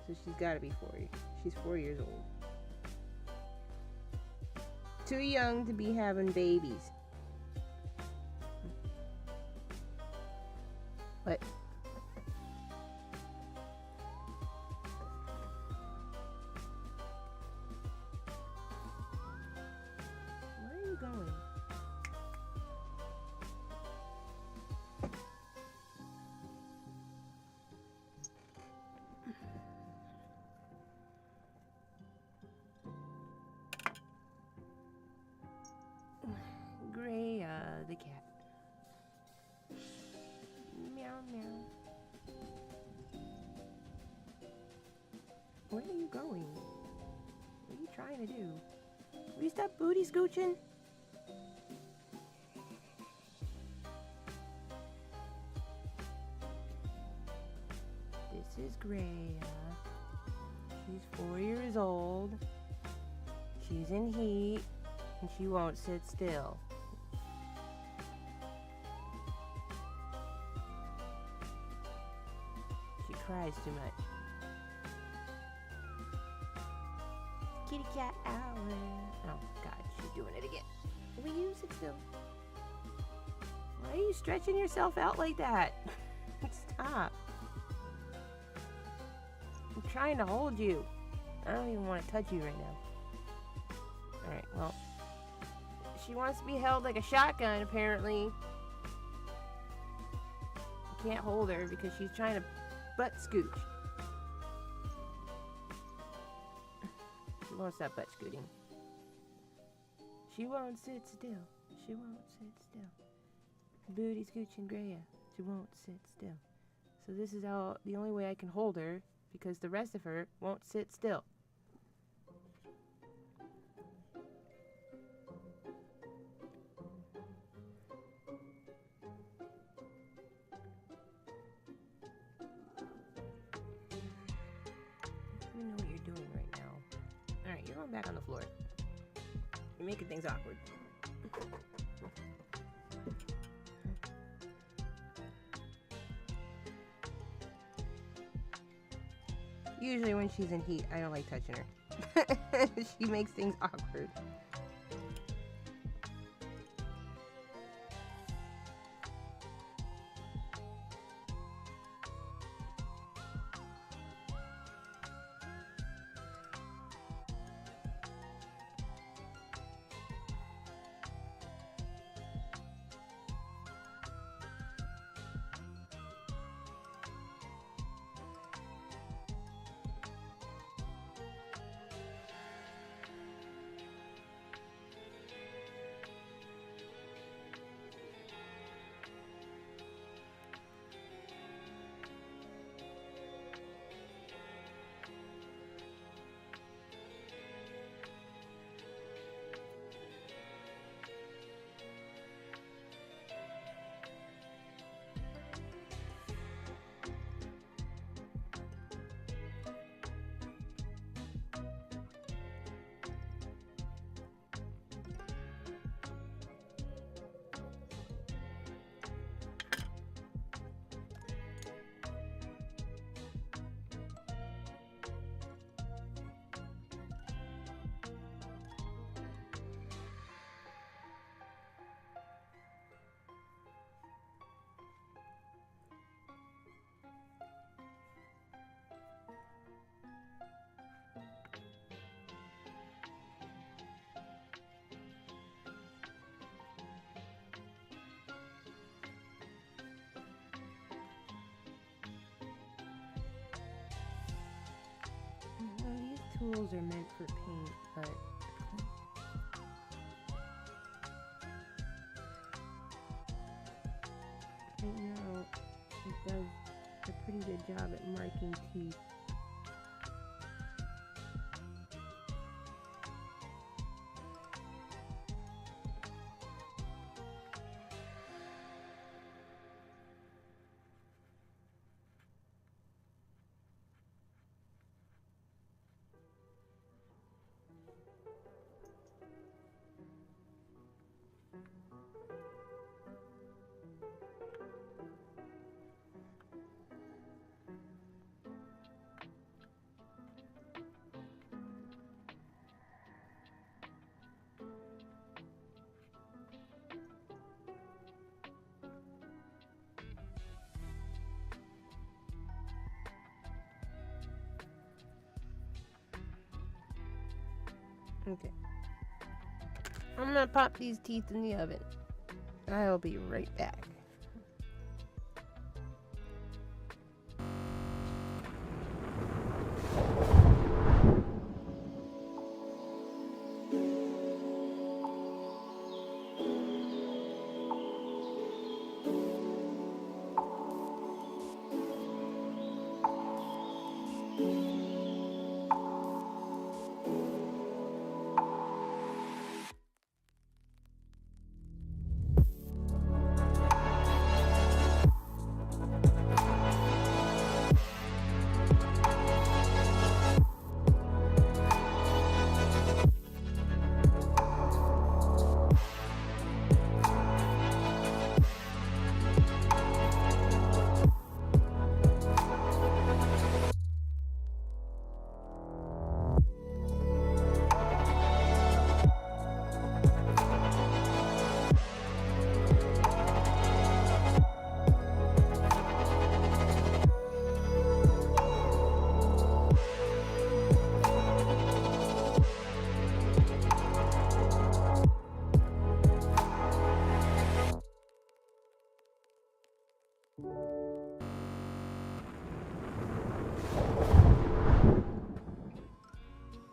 So she's got to be 4. She's 4 years old. Too young to be having babies. What? Where are you going? Gray, the cat. Meow, meow. Where are you going? What are you trying to do? Will you stop booty scooching? This is Greya. She's 4 years old. She's in heat, and she won't sit still. She cries too much. Kitty cat hour. Oh God, she's doing it again. Will you sit still? Why are you stretching yourself out like that? Stop. I'm trying to hold you. I don't even want to touch you right now. Alright, well. She wants to be held like a shotgun, apparently. I can't hold her because she's trying to butt scooch. She won't stop butt scooting. She won't sit still. She won't sit still. Booty scooching Greya. She won't sit still. So this is how the only way I can hold her, because the rest of her won't sit still. You know what you're doing right now. Alright, you're going back on the floor. You're making things awkward. Usually when she's in heat, I don't like touching her. She makes things awkward. These tools are meant for paint, but right now it does a pretty good job at marking teeth. Okay. I'm gonna pop these teeth in the oven. I'll be right back.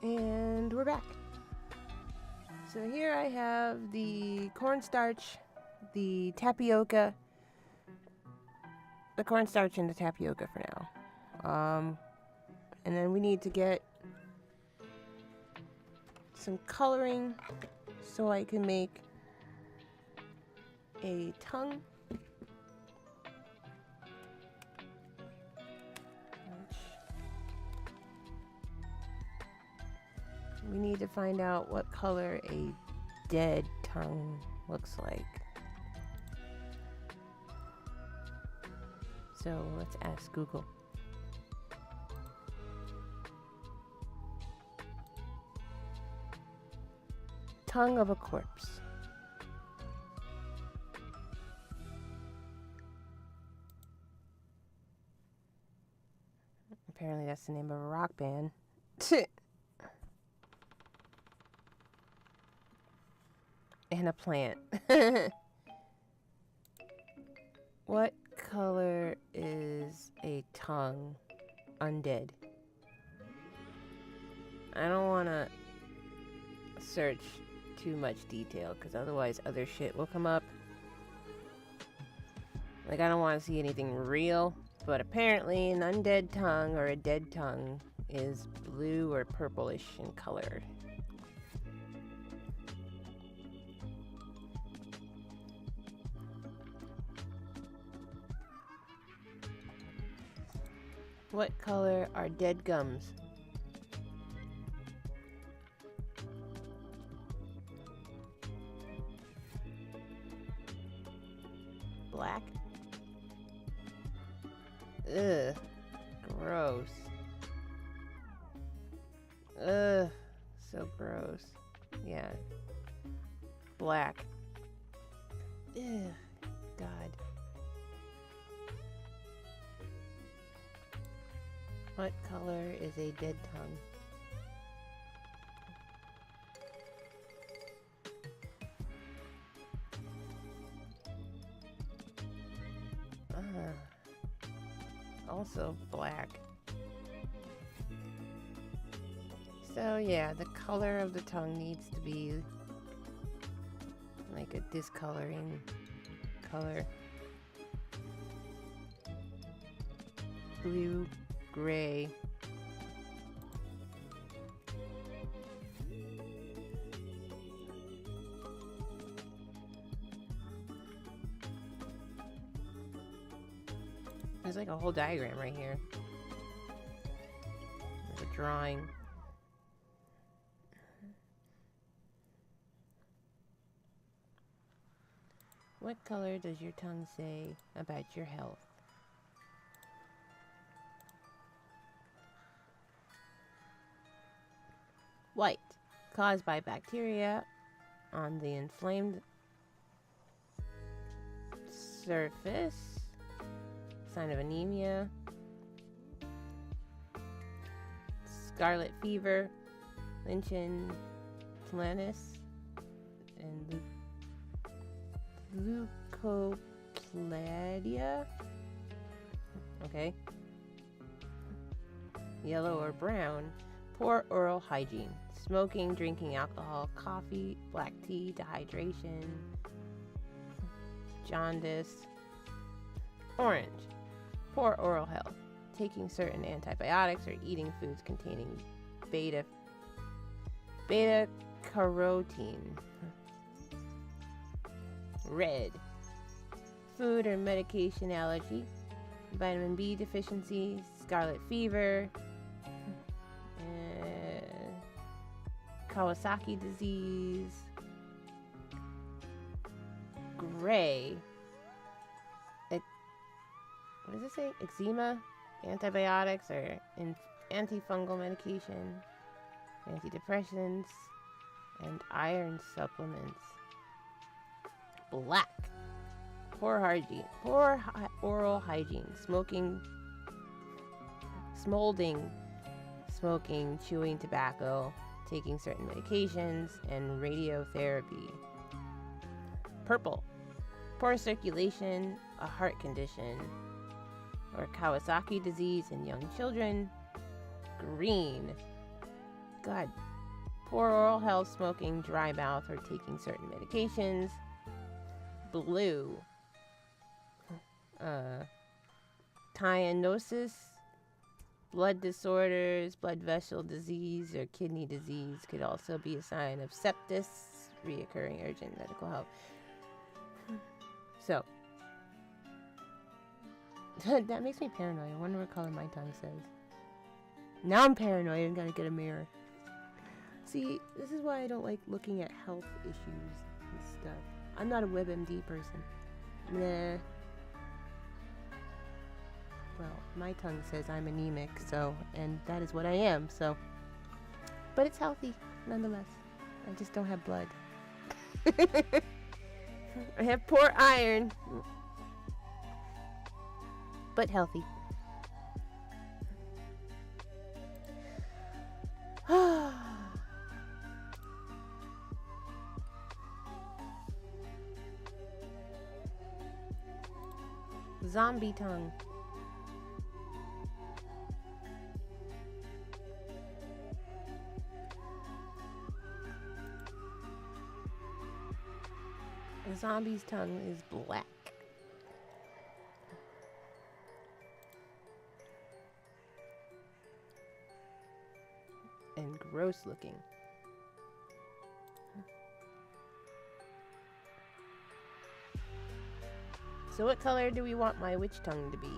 And we're back. So here I have the cornstarch, the tapioca, the cornstarch and the tapioca for now. And then we need to get some coloring so I can make a tongue. We need to find out what color a dead tongue looks like. So let's ask Google. Tongue of a corpse. Apparently that's the name of a rock band. And a plant. What color is a tongue? Undead. I don't want to search too much detail because otherwise other shit will come up. Like, I don't want to see anything real, but apparently an undead tongue or a dead tongue is blue or purplish in color. What color are dead gums? Black? Ugh. Gross. Ugh. So gross. Yeah. Black. Ugh. God. What color is a dead tongue? Also black. So yeah, the color of the tongue needs to be like a discoloring color. Blue, gray. There's like a whole diagram right here. There's a drawing. What color does your tongue say about your health? White, caused by bacteria on the inflamed surface. Sign of anemia. Scarlet fever, lichen planus, and leukopladia. Okay. Yellow or brown. Poor oral hygiene. Smoking, drinking alcohol, coffee, black tea, dehydration, jaundice. Orange. Poor oral health. Taking certain antibiotics or eating foods containing beta-carotene. Red. Food or medication allergy. Vitamin B deficiency. Scarlet fever. Kawasaki disease. Gray. What does it say? Eczema, antibiotics or antifungal medication, antidepressants, and iron supplements. Black. Poor hygiene. Poor oral hygiene. Smoking, smolding, smoking, chewing tobacco, taking certain medications, and radiotherapy. Purple. Poor circulation, a heart condition, or Kawasaki disease in young children. Green. God poor oral health, smoking, dry mouth, or taking certain medications. Blue, cyanosis, blood disorders, blood vessel disease, or kidney disease could also be a sign of sepsis, reoccurring urgent medical help. So, that makes me paranoid. I wonder what color my tongue says. Now I'm paranoid and gotta get a mirror. See, this is why I don't like looking at health issues and stuff. I'm not a WebMD person. Nah. Well, my tongue says I'm anemic, so, and that is what I am, so. But it's healthy, nonetheless. I just don't have blood. I have poor iron. But healthy. Zombie tongue. The zombie's tongue is black. And gross looking. So what color do we want my witch tongue to be?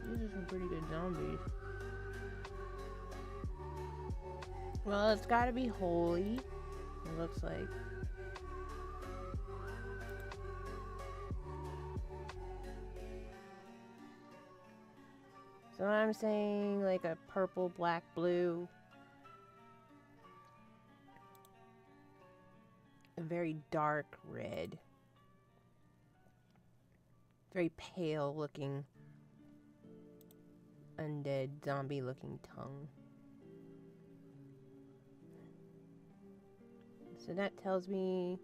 These are some pretty good zombies. Well, it's gotta be holy, it looks like. So I'm saying like a purple, black, blue. A very dark red. Very pale looking undead zombie looking tongue. So that tells me,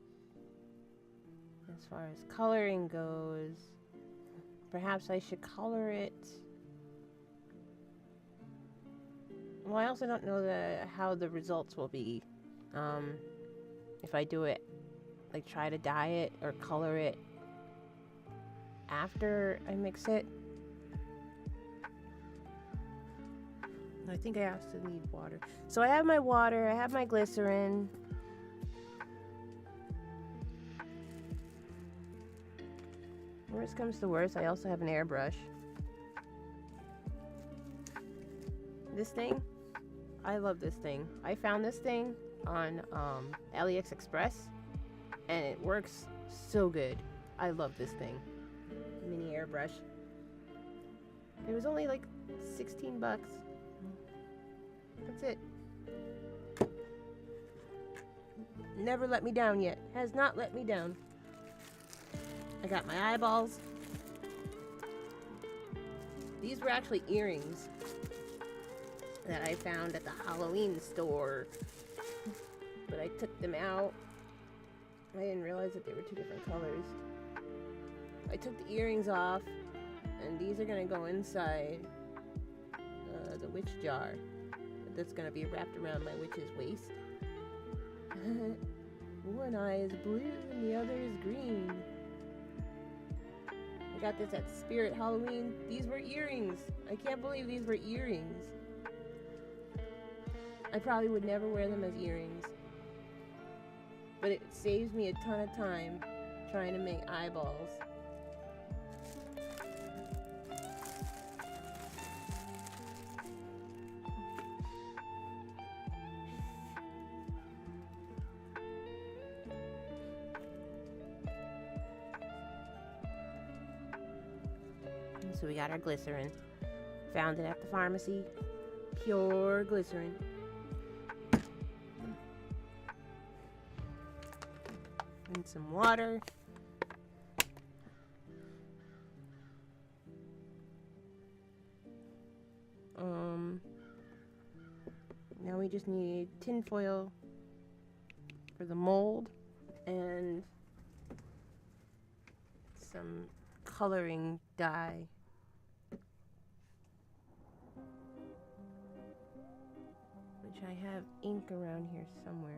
as far as coloring goes, perhaps I should color it. Well, I also don't know how the results will be. If I do it, like try to dye it or color it after I mix it. I think I also need water. So I have my water, I have my glycerin. Worst comes to worst, I also have an airbrush. This thing, I love this thing. I found this thing on AliExpress and it works so good. I love this thing. Mini airbrush. It was only like 16 bucks. That's it. Never let me down yet. Has not let me down. I got my eyeballs. These were actually earrings that I found at the Halloween store. But I took them out. I didn't realize that they were two different colors. I took the earrings off, and these are gonna go inside the witch jar. That's gonna be wrapped around my witch's waist. One eye is blue and the other is green. I got this at Spirit Halloween. These were earrings. I can't believe these were earrings. I probably would never wear them as earrings. But it saves me a ton of time trying to make eyeballs. So we got our glycerin. Found it at the pharmacy. Pure glycerin. And some water. Now we just need tin foil for the mold, and some coloring dye. Which I have ink around here somewhere.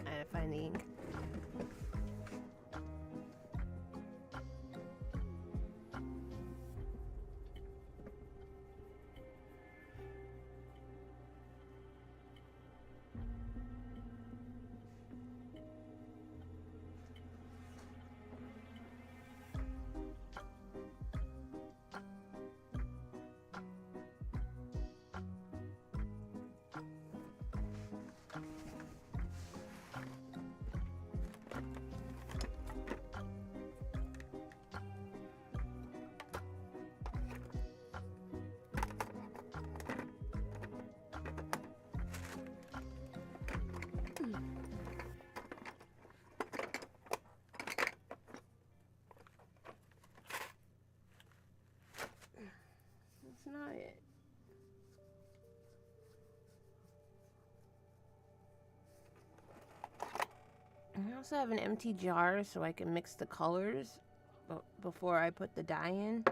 I gotta find the ink. That's not it. I also have an empty jar so I can mix the colors before I put the dye in.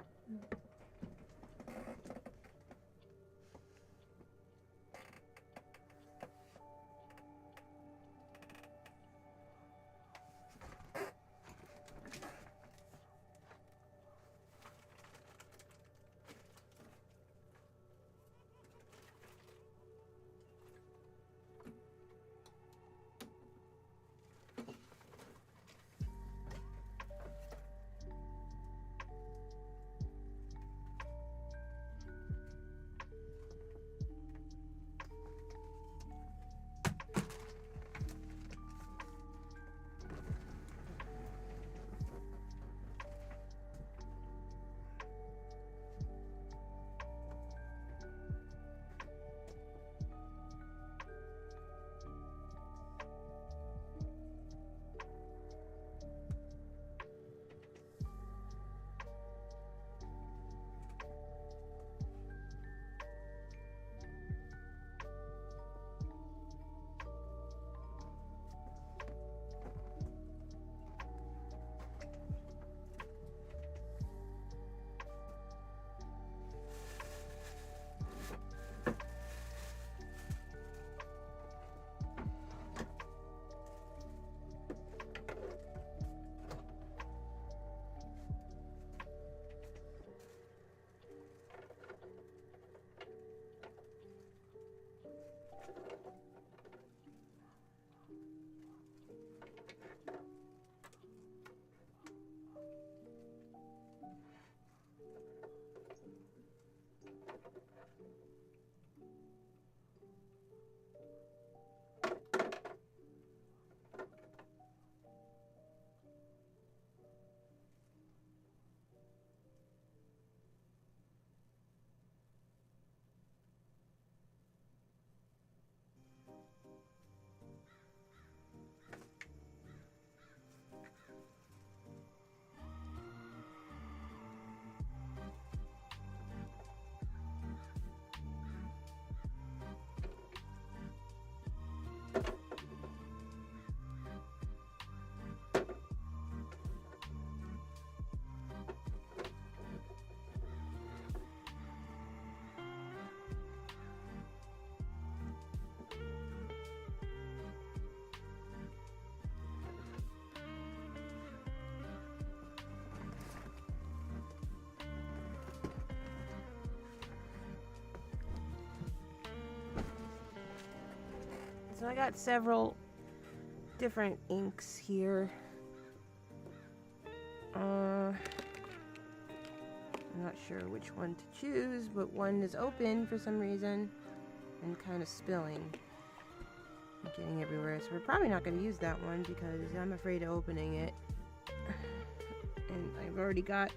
So I got several different inks here. I'm not sure which one to choose, but one is open for some reason and kind of spilling and getting everywhere. So we're probably not going to use that one because I'm afraid of opening it. I've already got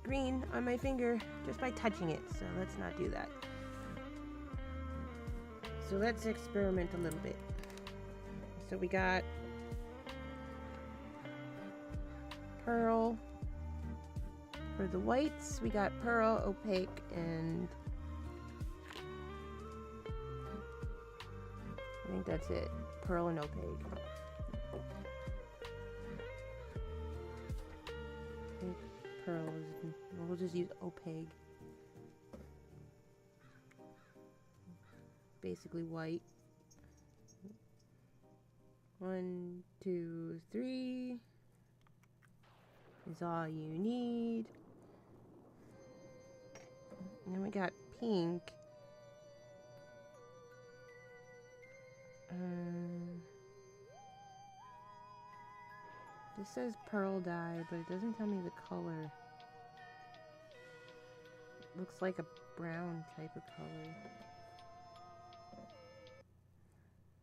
green on my finger just by touching it, so let's not do that. So let's experiment a little bit. So we got pearl for the whites, we got pearl, opaque, and I think that's it. Pearl and opaque. I think pearl is, we'll just use opaque. Basically white. 1, 2, 3 is all you need. And then we got pink. This says pearl dye, but it doesn't tell me the color. Looks like a brown type of color.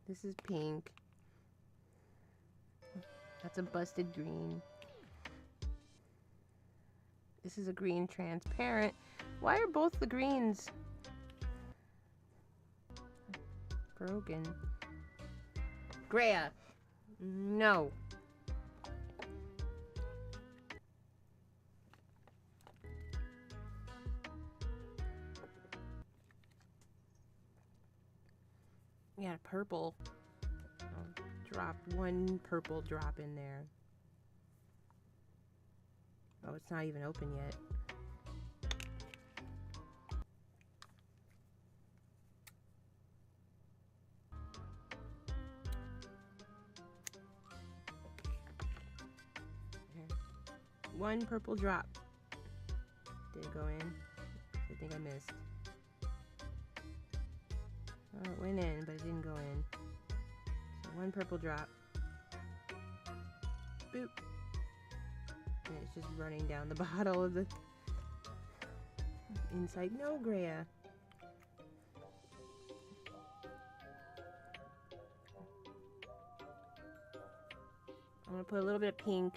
This is pink. That's a busted green. This is a green transparent. Why are both the greens broken? Greya. No. We got a purple. I'll drop one purple drop in there. Oh, it's not even open yet. Okay. One purple drop. Did it go in? I think I missed. Oh, it went in, but it didn't go in. So one purple drop. Boop. And it's just running down the bottle of the inside. No, Greya. I'm gonna put a little bit of pink.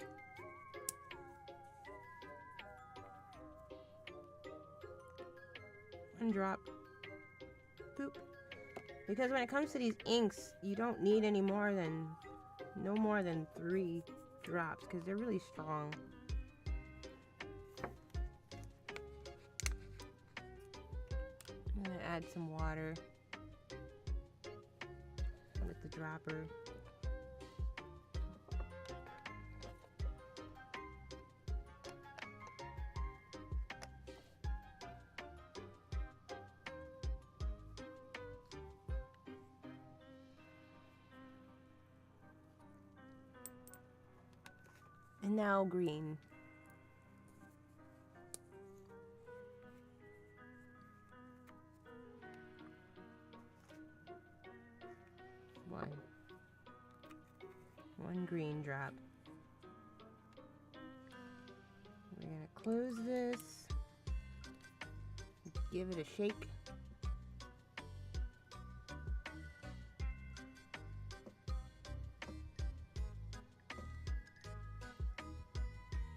One drop. Boop. Because when it comes to these inks, you don't need any more than, no more than 3 drops, because they're really strong. I'm gonna add some water with the dropper. And now green. One green drop. We're gonna close this. Give it a shake.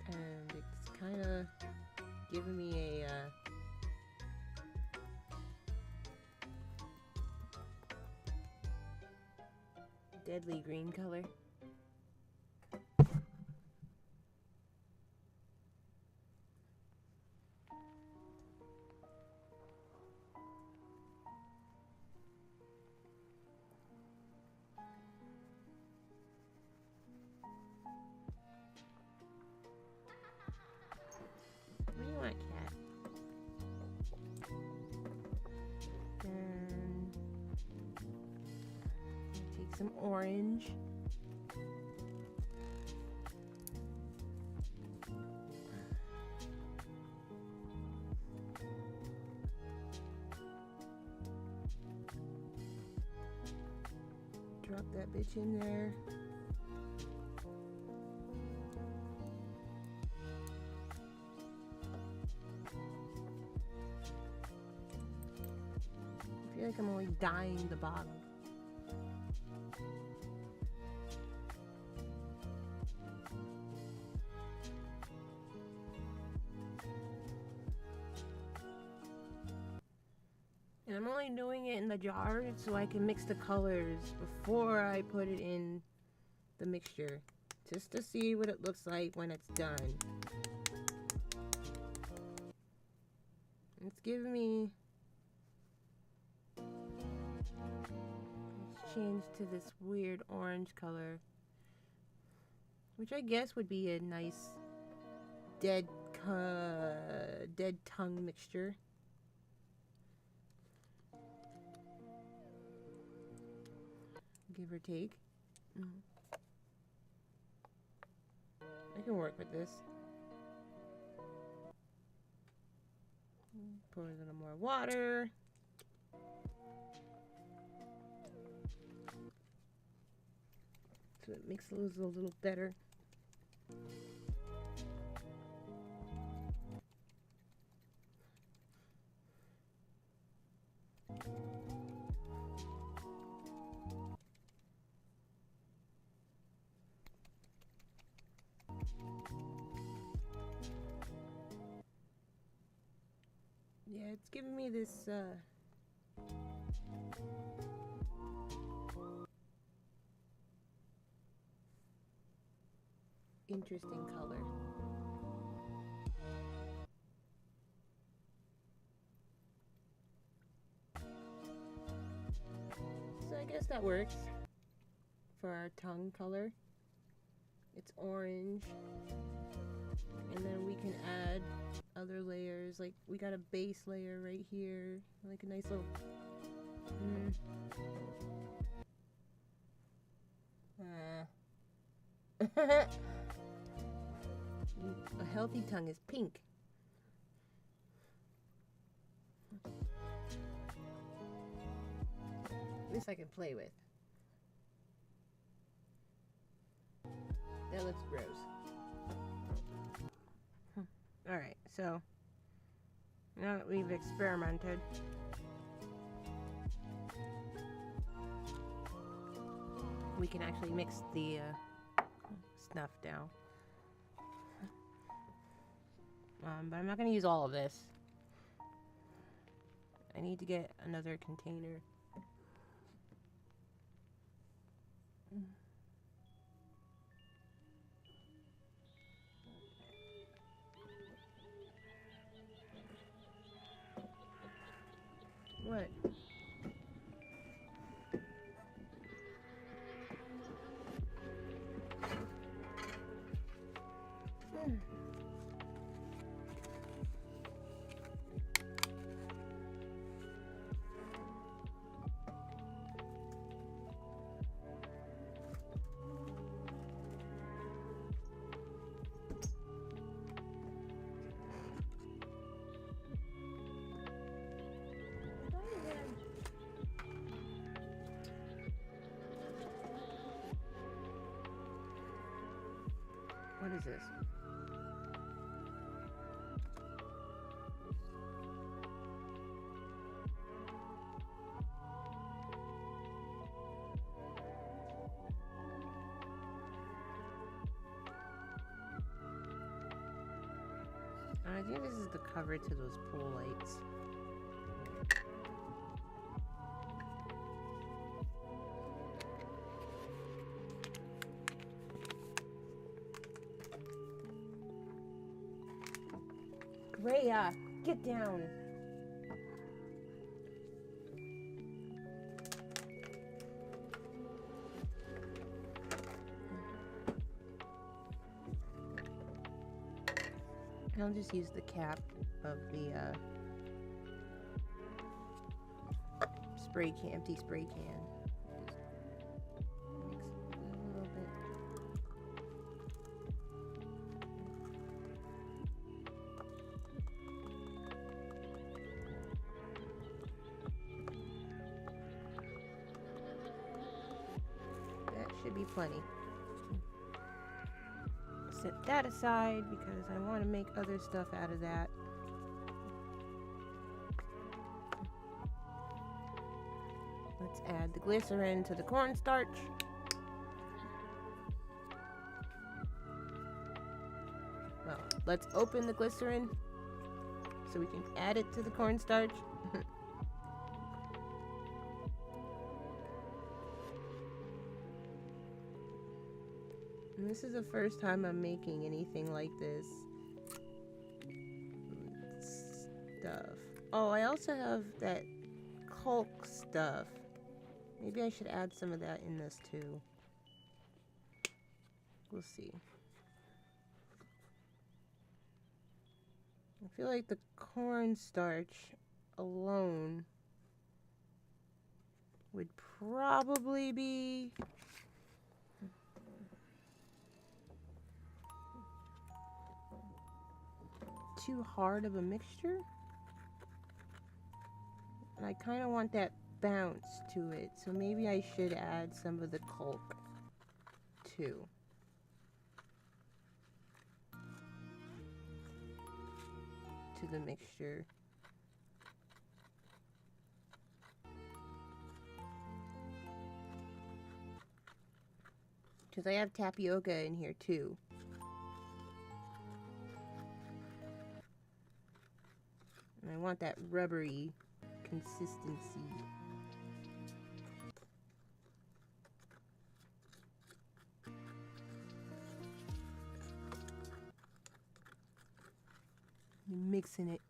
And it's kind of giving me a deadly green color. What do you want, cat? And take some orange. Drop that bitch in there. I feel like I'm always dyeing the bottle. mind doing it in the jar so I can mix the colors before I put it in the mixture, just to see what it looks like when it's done. It's giving me, let's change to this weird orange color, which I guess would be a nice dead tongue mixture. Give or take. I can work with this. Pour a little more water. So it makes it a little better. Yeah, it's giving me this interesting color. So I guess that works for our tongue color. It's orange, and then we can add other layers. Like, we got a base layer right here, like a nice little a healthy tongue is pink. This I can play with. That looks gross. Alright, so now that we've experimented, we can actually mix the snuff down. But I'm not going to use all of this. I need to get another container. What? What is this? I think this is the cover to those pool lights. Rhea, get down. I'll just use the cap of the spray can, empty spray can. Just mix it a little bit. That should be plenty. Set that aside because I want to make other stuff out of that. Let's add the glycerin to the cornstarch. Well, let's open the glycerin so we can add it to the cornstarch. This is the first time I'm making anything like this stuff. Oh, I also have that Culk stuff. Maybe I should add some of that in this too. We'll see. I feel like the cornstarch alone would probably be too hard of a mixture. And I kind of want that bounce to it, so maybe I should add some of the Culk too. To the mixture. Because I have tapioca in here too. And I want that rubbery consistency. I'm mixing it.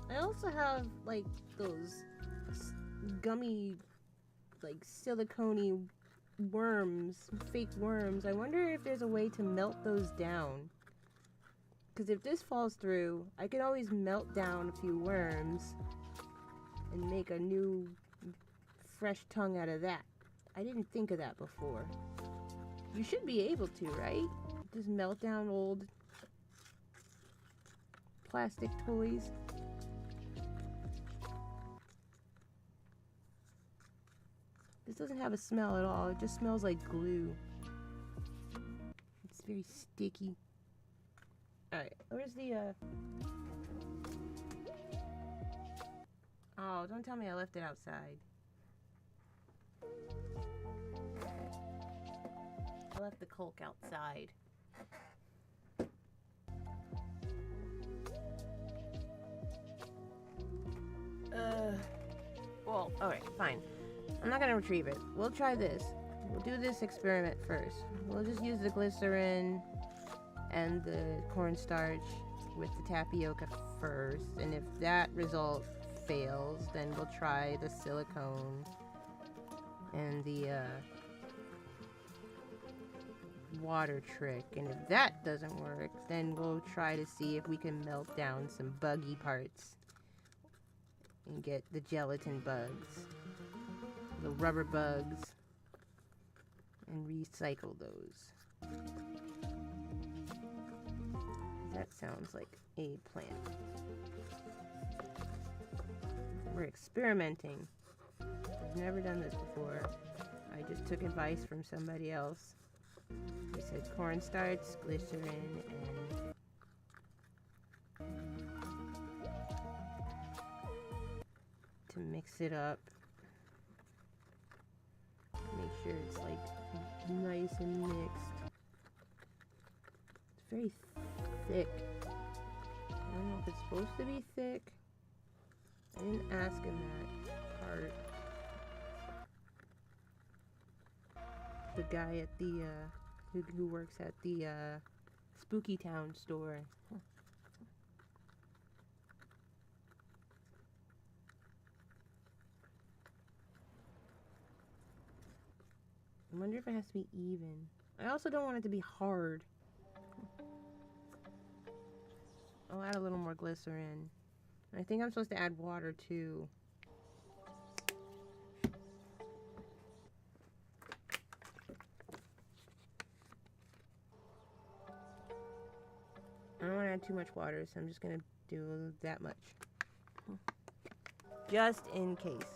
I also have like those gummy, like silicone worms, fake worms. I wonder if there's a way to melt those down. Because if this falls through, I could always melt down a few worms and make a new fresh tongue out of that. I didn't think of that before. You should be able to, right? Just melt down old plastic toys. This doesn't have a smell at all. It just smells like glue. It's very sticky. Alright, where's the, Oh, don't tell me I left it outside. I left the Culk outside. Well, alright, fine. I'm not gonna retrieve it. We'll try this. We'll do this experiment first. We'll just use the glycerin and the cornstarch with the tapioca first, and if that result fails, then we'll try the silicone and the water trick, and if that doesn't work, then we'll try to see if we can melt down some buggy parts and get the gelatin bugs, the rubber bugs, and recycle those. That sounds like a plan. We're experimenting. I've never done this before. I just took advice from somebody else. He said cornstarch, glycerin, and to mix it up. Make sure it's like nice and mixed. It's very thick. I don't know if it's supposed to be thick. I didn't ask him that part. The guy at the who works at the Spooky Town store. I wonder if it has to be even. I also don't want it to be hard. I'll add a little more glycerin. I think I'm supposed to add water too. I don't want to add too much water, so I'm just going to do that much. Just in case.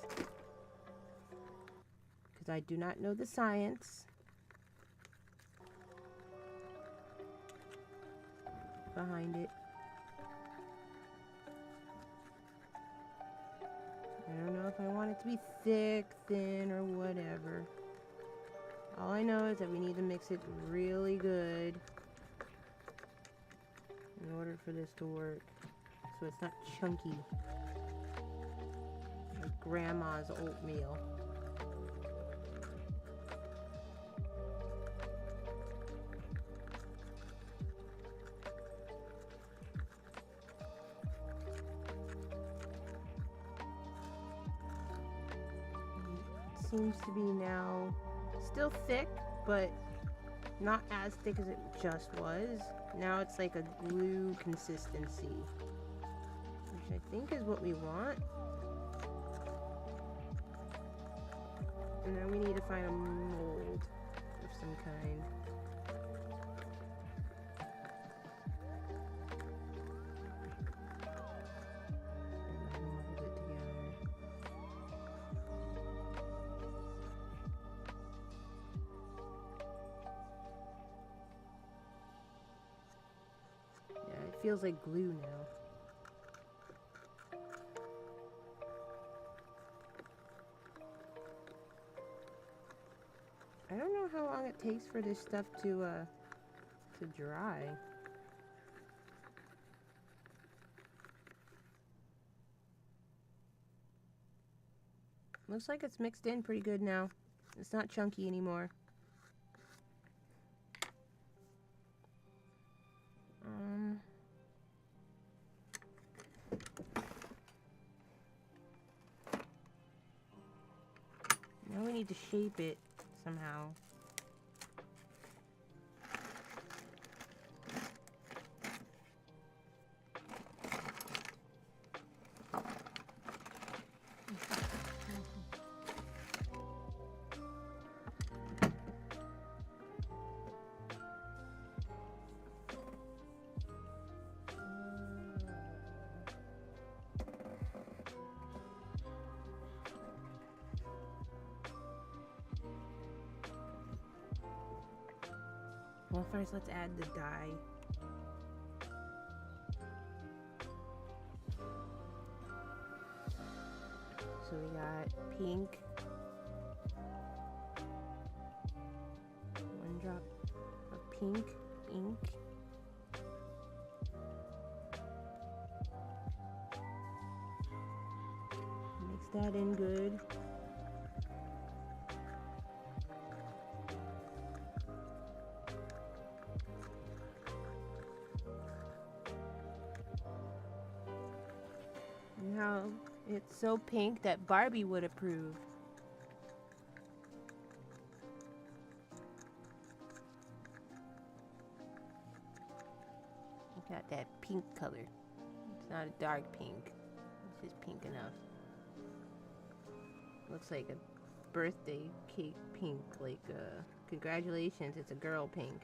Because I do not know the science behind it. I don't know if I want it to be thick, thin, or whatever. All I know is that we need to mix it really good. for this to work, so it's not chunky like grandma's oatmeal. Seems to be now still thick, but not as thick as it just was. Now it's like a glue consistency, which I think is what we want. And then we need to find a mold of some kind. Feels like glue now. I don't know how long it takes for this stuff to dry. Looks like it's mixed in pretty good now. It's not chunky anymore. Now we need to shape it somehow. Well, first let's add the dye. So we got pink, one drop of pink ink, mix that in good. Now it's so pink that Barbie would approve. Got that pink color. It's not a dark pink. It's just pink enough. Looks like a birthday cake pink. Like, congratulations, it's a girl pink.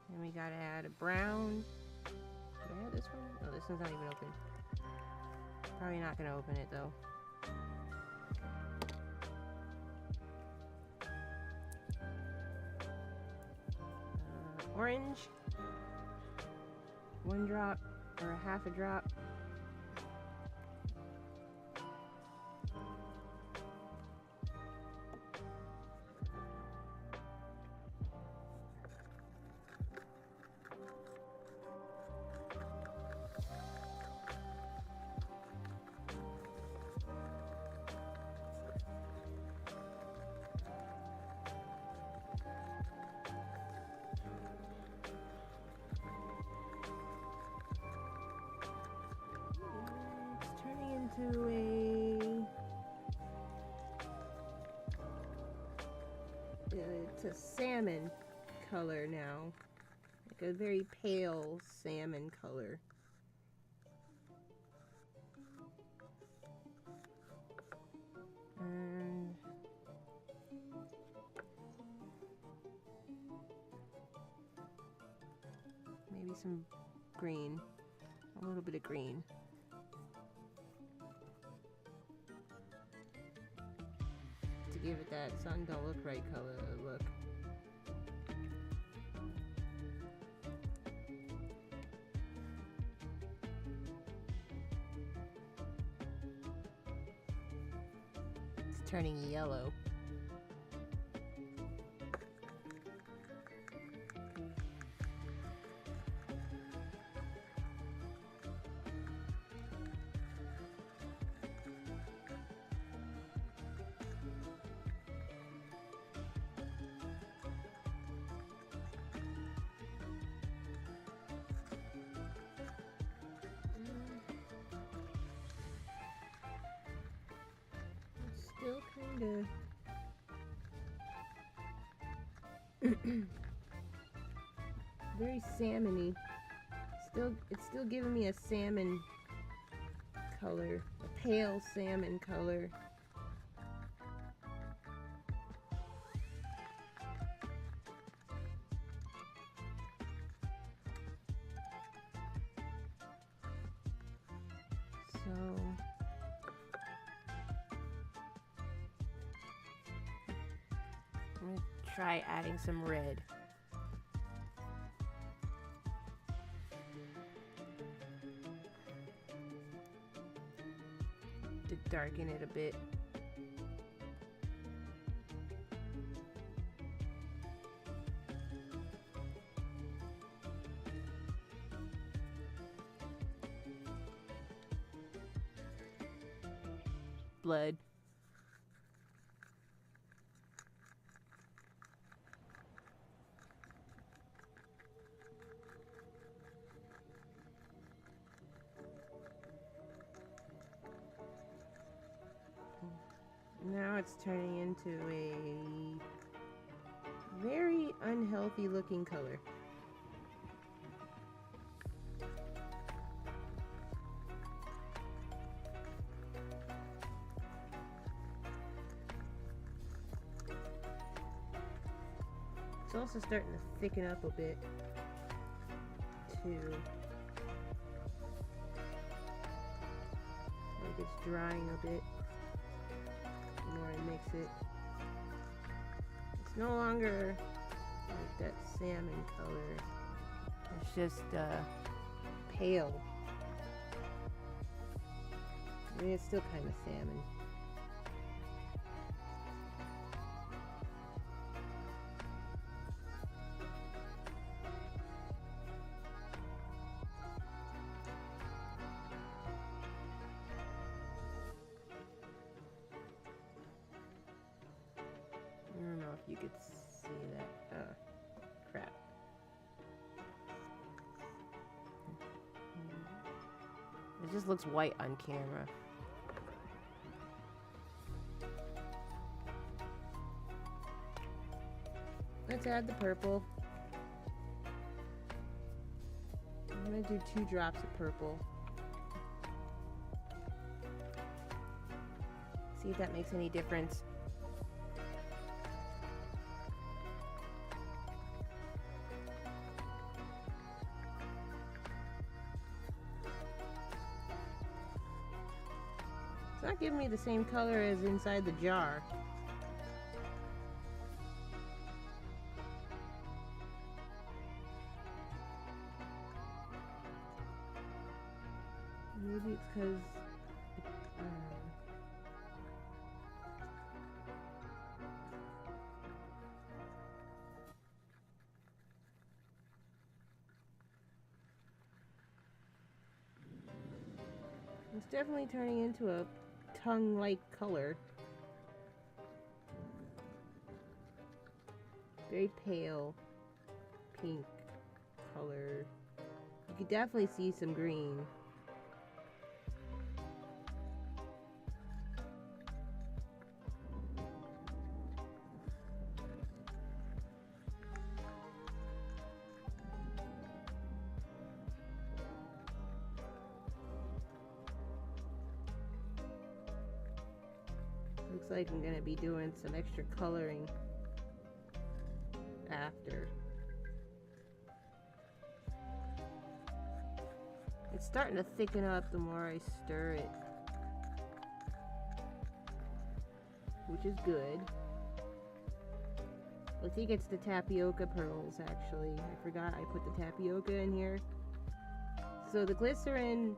And we gotta add a brown. Can I add this one? Oh, this one's not even open. Probably not gonna open it though. Orange. One drop or a half a drop. It's a salmon color now, like a very pale salmon color. And maybe some green, a little bit of green. Give it that sun don't look right color look. It's turning yellow. kinda very salmony. It's still giving me a salmon color, a pale salmon color. So I'm gonna try adding some red. To darken it a bit. Blood. Now it's turning into a very unhealthy looking color. It's also starting to thicken up a bit too. Like it's drying a bit. The more I mix it, it's no longer like that salmon color. It's just pale. I mean, it's still kind of salmon. I don't know if you could see that. Crap. It just looks white on camera. Let's add the purple. I'm gonna do 2 drops of purple. See if that makes any difference. It's not giving me the same color as inside the jar. Maybe it's because it's definitely turning into a tongue-like color. Very pale pink color. You could definitely see some green. Looks like I'm gonna be doing some extra coloring after. It's starting to thicken up the more I stir it, which is good. I think it's the tapioca pearls, actually. I forgot I put the tapioca in here. So the glycerin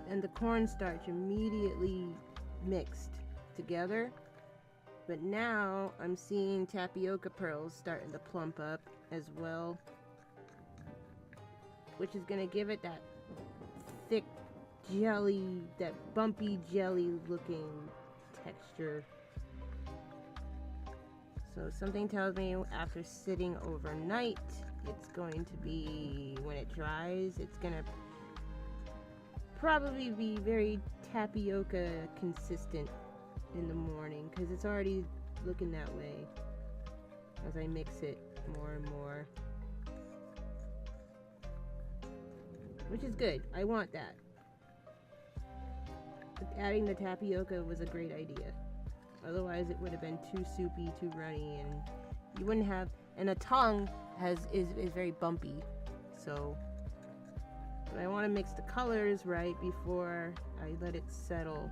and the cornstarch immediately mixed together. But now I'm seeing tapioca pearls starting to plump up as well, which is going to give it that thick jelly, that bumpy jelly looking texture. So something tells me after sitting overnight, it's going to be, when it dries, it's going to probably be very tapioca consistent in the morning because it's already looking that way as I mix it more and more, which is good. I want that. But adding the tapioca was a great idea. Otherwise it would have been too soupy, too runny, and you wouldn't have, and a tongue is very bumpy, so. But I want to mix the colors right before I let it settle.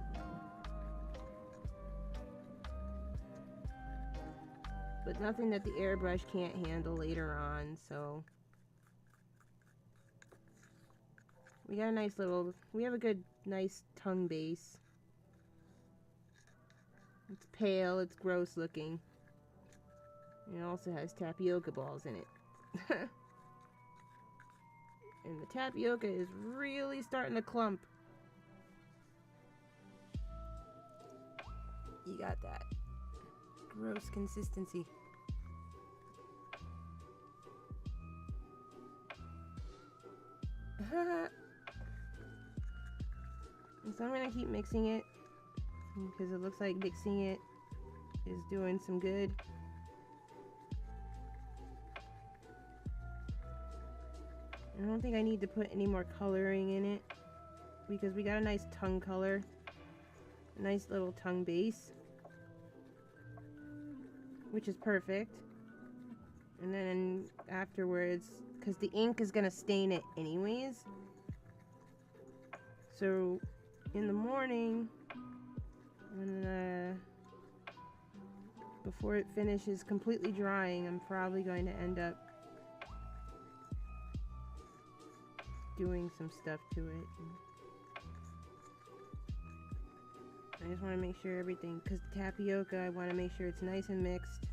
But nothing that the airbrush can't handle later on, so. We got a nice little, we have a good, nice tongue base. It's pale, it's gross looking. It also has tapioca balls in it. And the tapioca is really starting to clump. You got that gross consistency. And so I'm gonna keep mixing it because it looks like mixing it is doing some good. I don't think I need to put any more coloring in it because we got a nice tongue color, a nice little tongue base, which is perfect. And then afterwards, because the ink is gonna stain it anyways, so in the morning, when before it finishes completely drying, I'm probably going to end up doing some stuff to it. I just want to make sure everything, because the tapioca, I want to make sure it's nice and mixed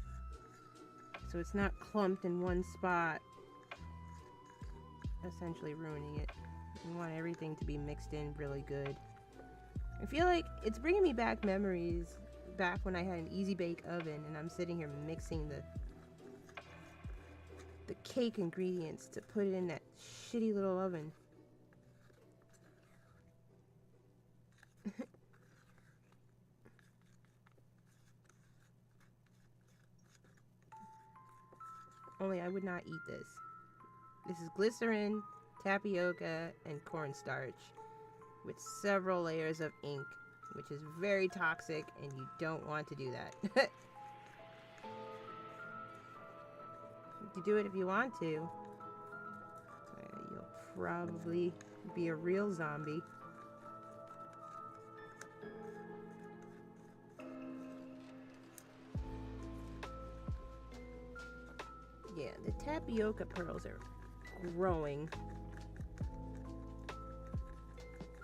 so it's not clumped in one spot, essentially ruining it. I want everything to be mixed in really good. I feel like it's bringing me back memories back when I had an easy bake oven and I'm sitting here mixing the cake ingredients to put it in that shitty little oven. Only I would not eat this. This is glycerin, tapioca, and cornstarch with several layers of ink, which is very toxic and you don't want to do that. You do it if you want to. You'll probably be a real zombie. Yeah, the tapioca pearls are growing.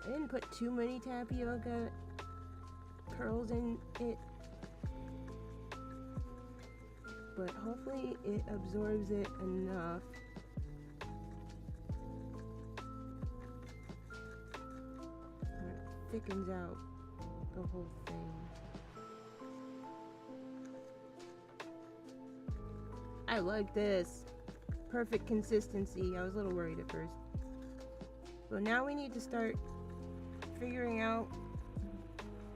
I didn't put too many tapioca pearls in it, but hopefully it absorbs it enough. And it thickens out the whole thing. I like this. Perfect consistency. I was a little worried at first. But now we need to start figuring out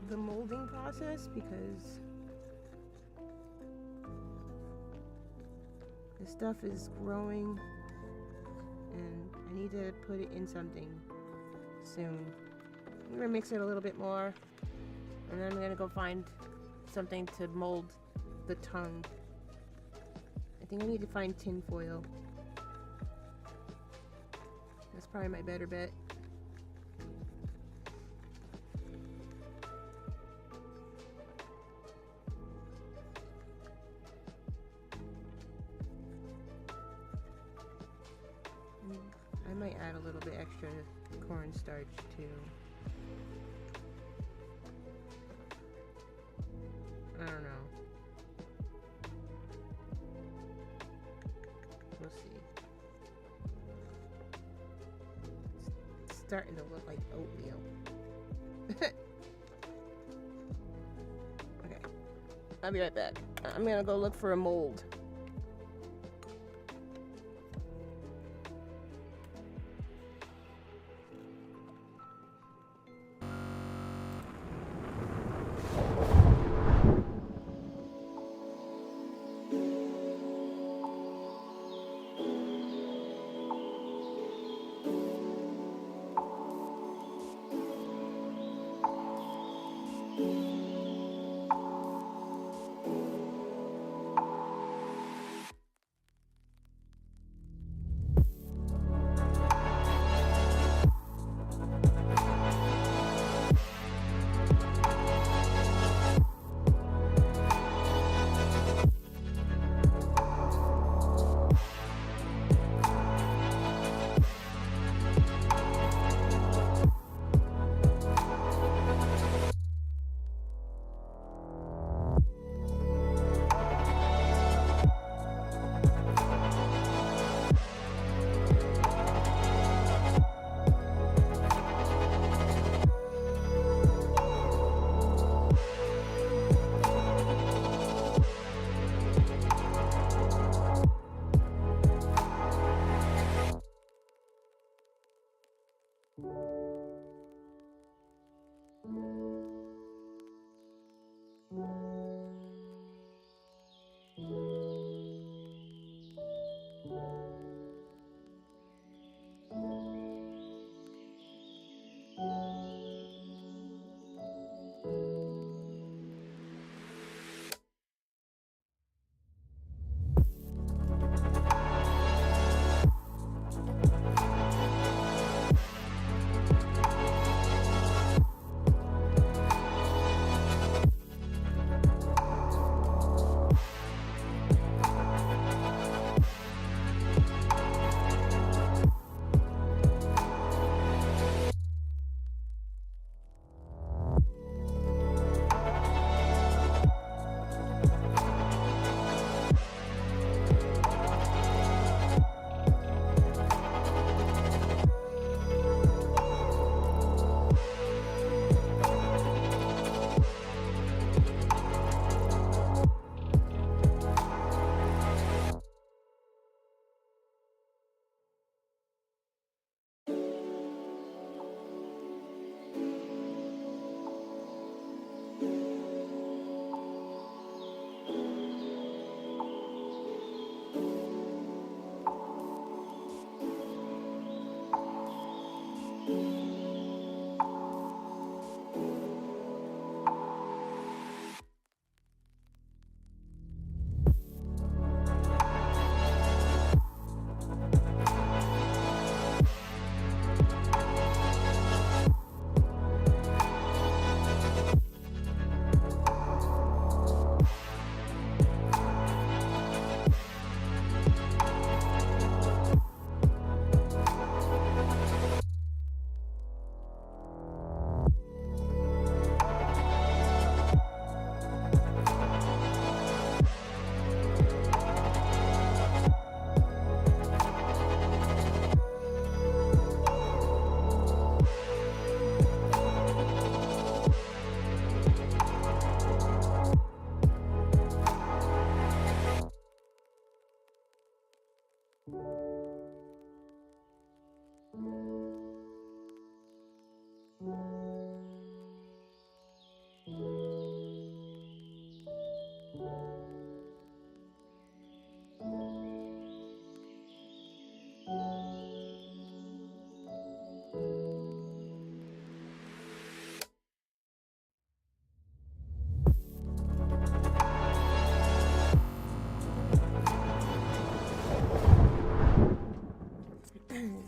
the molding process because the stuff is growing and I need to put it in something soon. I'm gonna mix it a little bit more and then I'm gonna go find something to mold the tongue. I think I need to find tin foil. That's probably my better bet. I might add a little bit extra cornstarch too. I don't know. We'll see. It's starting to look like oatmeal. Okay. I'll be right back. I'm gonna go look for a mold.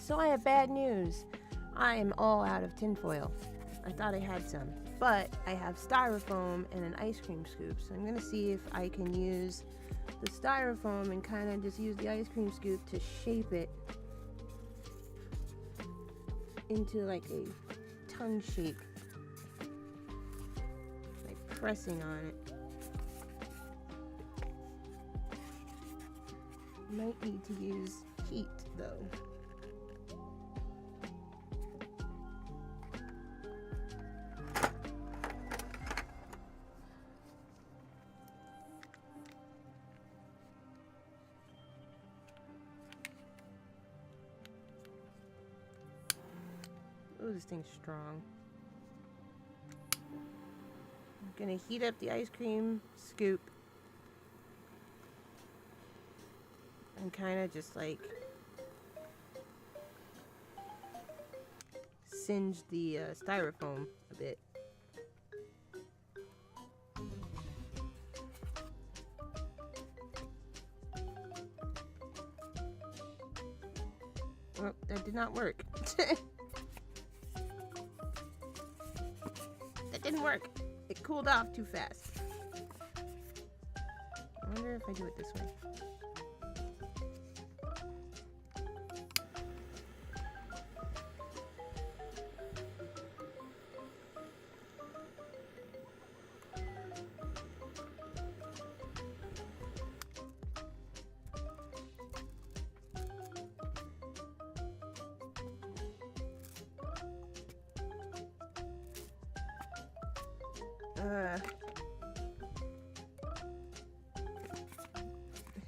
So I have bad news. I am all out of tinfoil. I thought I had some, but I have styrofoam and an ice cream scoop. So I'm gonna see if I can use the styrofoam and kind of just use the ice cream scoop to shape it into like a tongue shape, like pressing on it. Might need to use heat though. Oh, this thing's strong. I'm gonna heat up the ice cream scoop and kind of just like singe the styrofoam a bit. Oh, that did not work. That didn't work. It cooled off too fast. I wonder if I do it this way.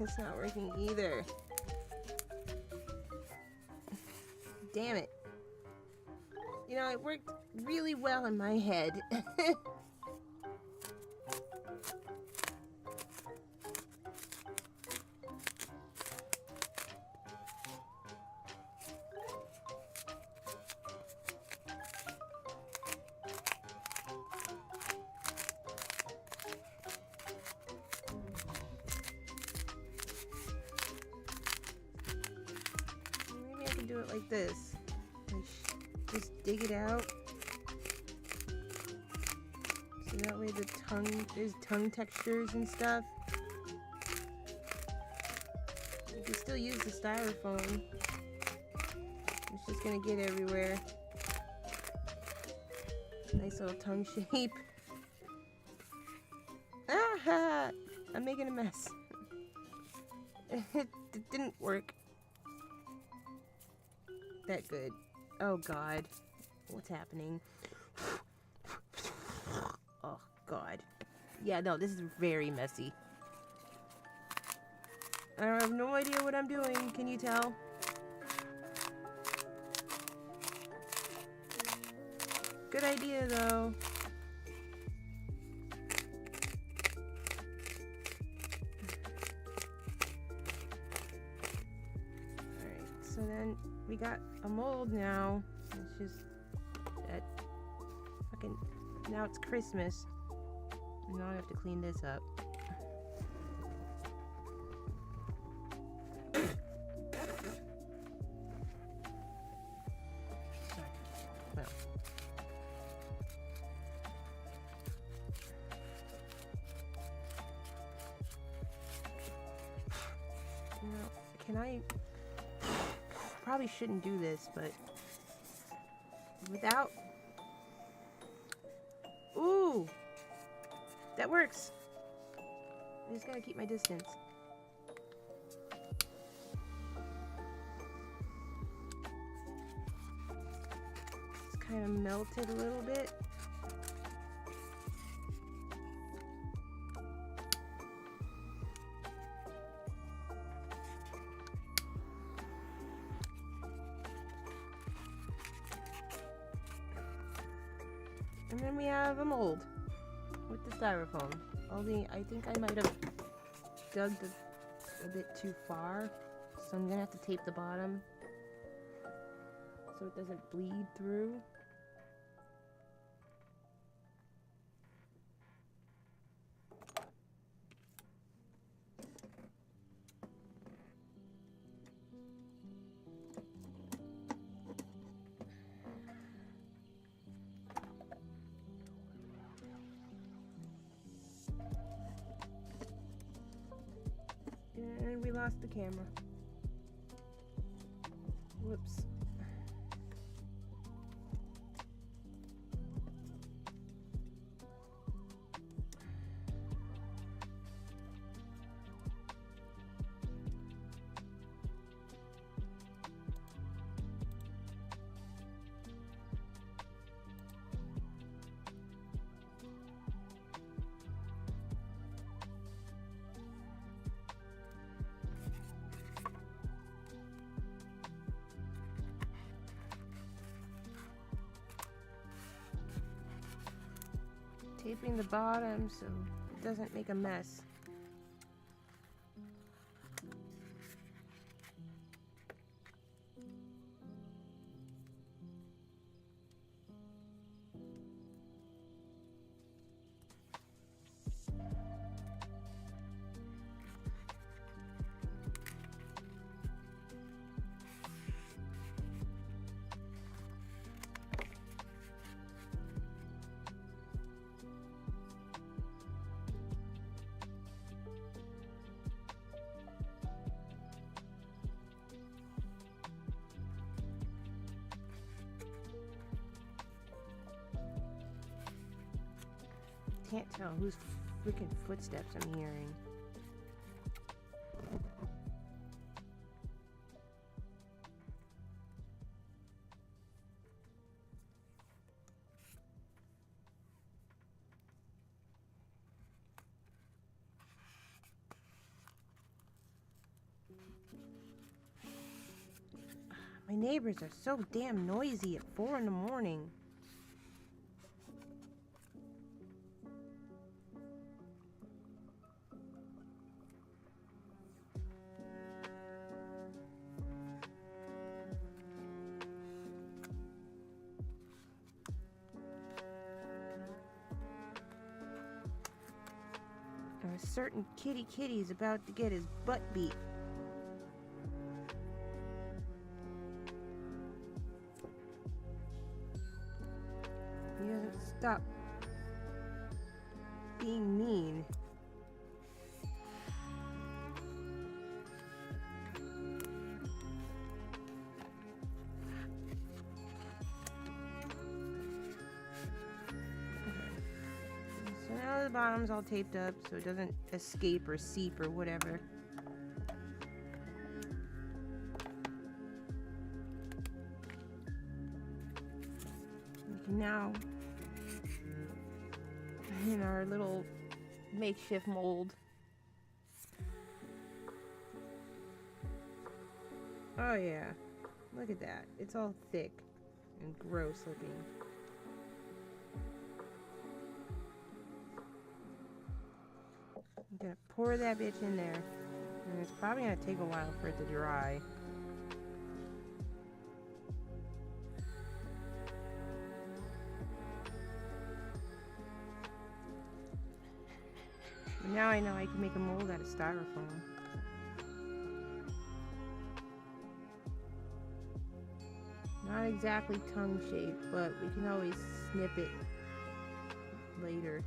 It's not working either. Damn it. You know, it worked really well in my head. it like this. Just dig it out. So that way there's tongue textures and stuff. You can still use the styrofoam. It's just gonna get everywhere. Nice little tongue shape. Ah! I'm making a mess. It didn't work that good. Oh God, what's happening? Oh God. Yeah, no, this is very messy. I have no idea what I'm doing. Can you tell? Good idea, though. Alright, so then we got a mold now. It's just that fucking... Now it's Christmas. Now I have to clean this up. Can I... Probably shouldn't do this, but... Without... Ooh! That works! I just gotta keep my distance. It's kind of melted a little bit. And then we have a mold with the styrofoam. I think I might have dug a bit too far, so I'm gonna have to tape the bottom so it doesn't bleed through. And we lost the camera. Whoops. Taping the bottom so it doesn't make a mess. Can't tell whose freaking footsteps I'm hearing. My neighbors are so damn noisy at 4 in the morning. A certain Kitty's about to get his butt beat. Stop being mean. So now the bottom's all taped up so it doesn't escape or seep or whatever. We can now, in our little makeshift mold. Oh yeah, look at that. It's all thick and gross looking. I'm gonna pour that bitch in there, and it's probably gonna take a while for it to dry. Now I know I can make a mold out of styrofoam. Not exactly tongue shaped, but we can always snip it later.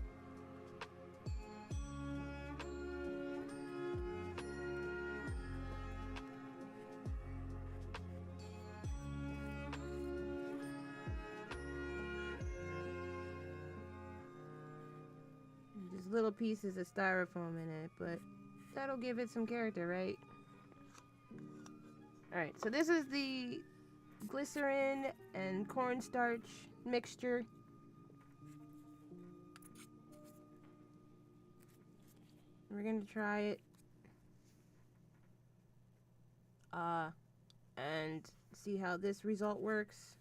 Just little pieces of styrofoam in it, but that'll give it some character, right? Alright, so this is the glycerin and cornstarch mixture. We're gonna try it and see how this result works.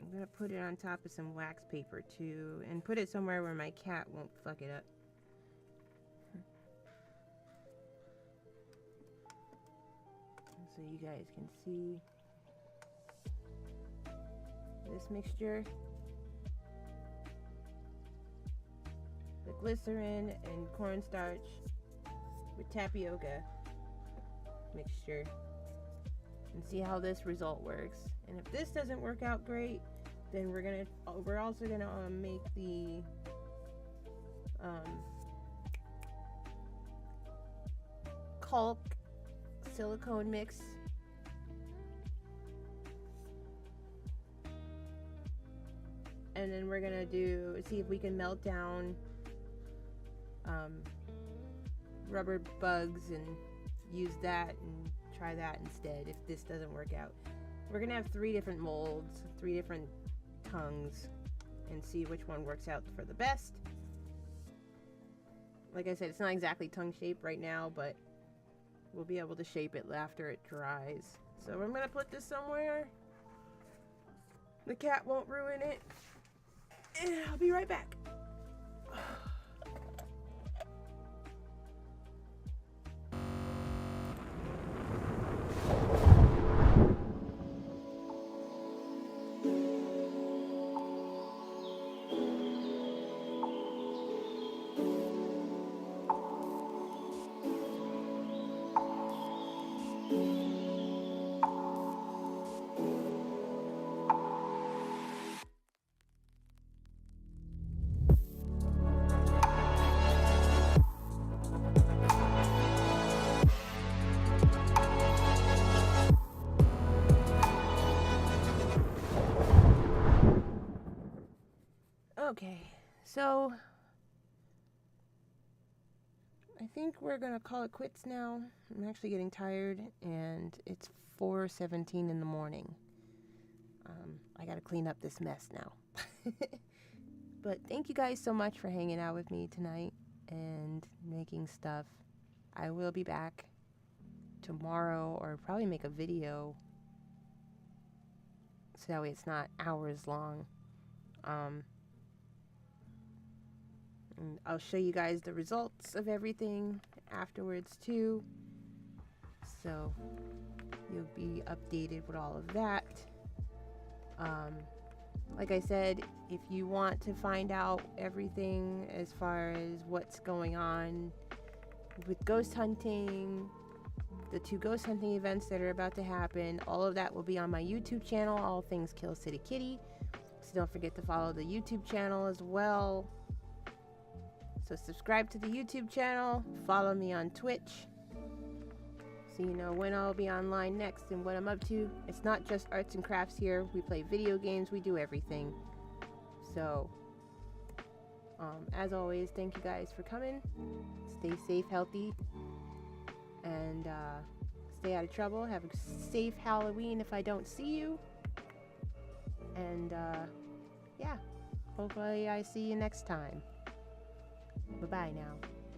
I'm gonna put it on top of some wax paper too, and put it somewhere where my cat won't fuck it up. So you guys can see this mixture. The glycerin and cornstarch with tapioca mixture, and see how this result works. And if this doesn't work out great, then we're also gonna make the caulk silicone mix. And then we're gonna see if we can melt down rubber bugs and use that and try that instead if this doesn't work out. We're gonna have 3 different molds, 3 different tongues, and see which one works out for the best. Like I said, it's not exactly tongue shaped right now, but we'll be able to shape it after it dries. So I'm gonna put this somewhere the cat won't ruin it, and I'll be right back. Okay, so I think we're gonna call it quits now. I'm actually getting tired, and it's 4:17 in the morning. I gotta clean up this mess now. But thank you guys so much for hanging out with me tonight and making stuff. I will be back tomorrow, or probably make a video so that way it's not hours long. And I'll show you guys the results of everything afterwards too, so you'll be updated with all of that. Like I said, if you want to find out everything as far as what's going on with ghost hunting the 2 ghost hunting events that are about to happen. All of that will be on my YouTube channel, all things Kilcitykitty. So don't forget to follow the YouTube channel as well. So subscribe to the YouTube channel, follow me on Twitch, so you know when I'll be online next and what I'm up to. It's not just arts and crafts here. We play video games, we do everything. So, as always, thank you guys for coming. Stay safe, healthy, and stay out of trouble. Have a safe Halloween if I don't see you. And, yeah, hopefully I see you next time. Bye-bye now.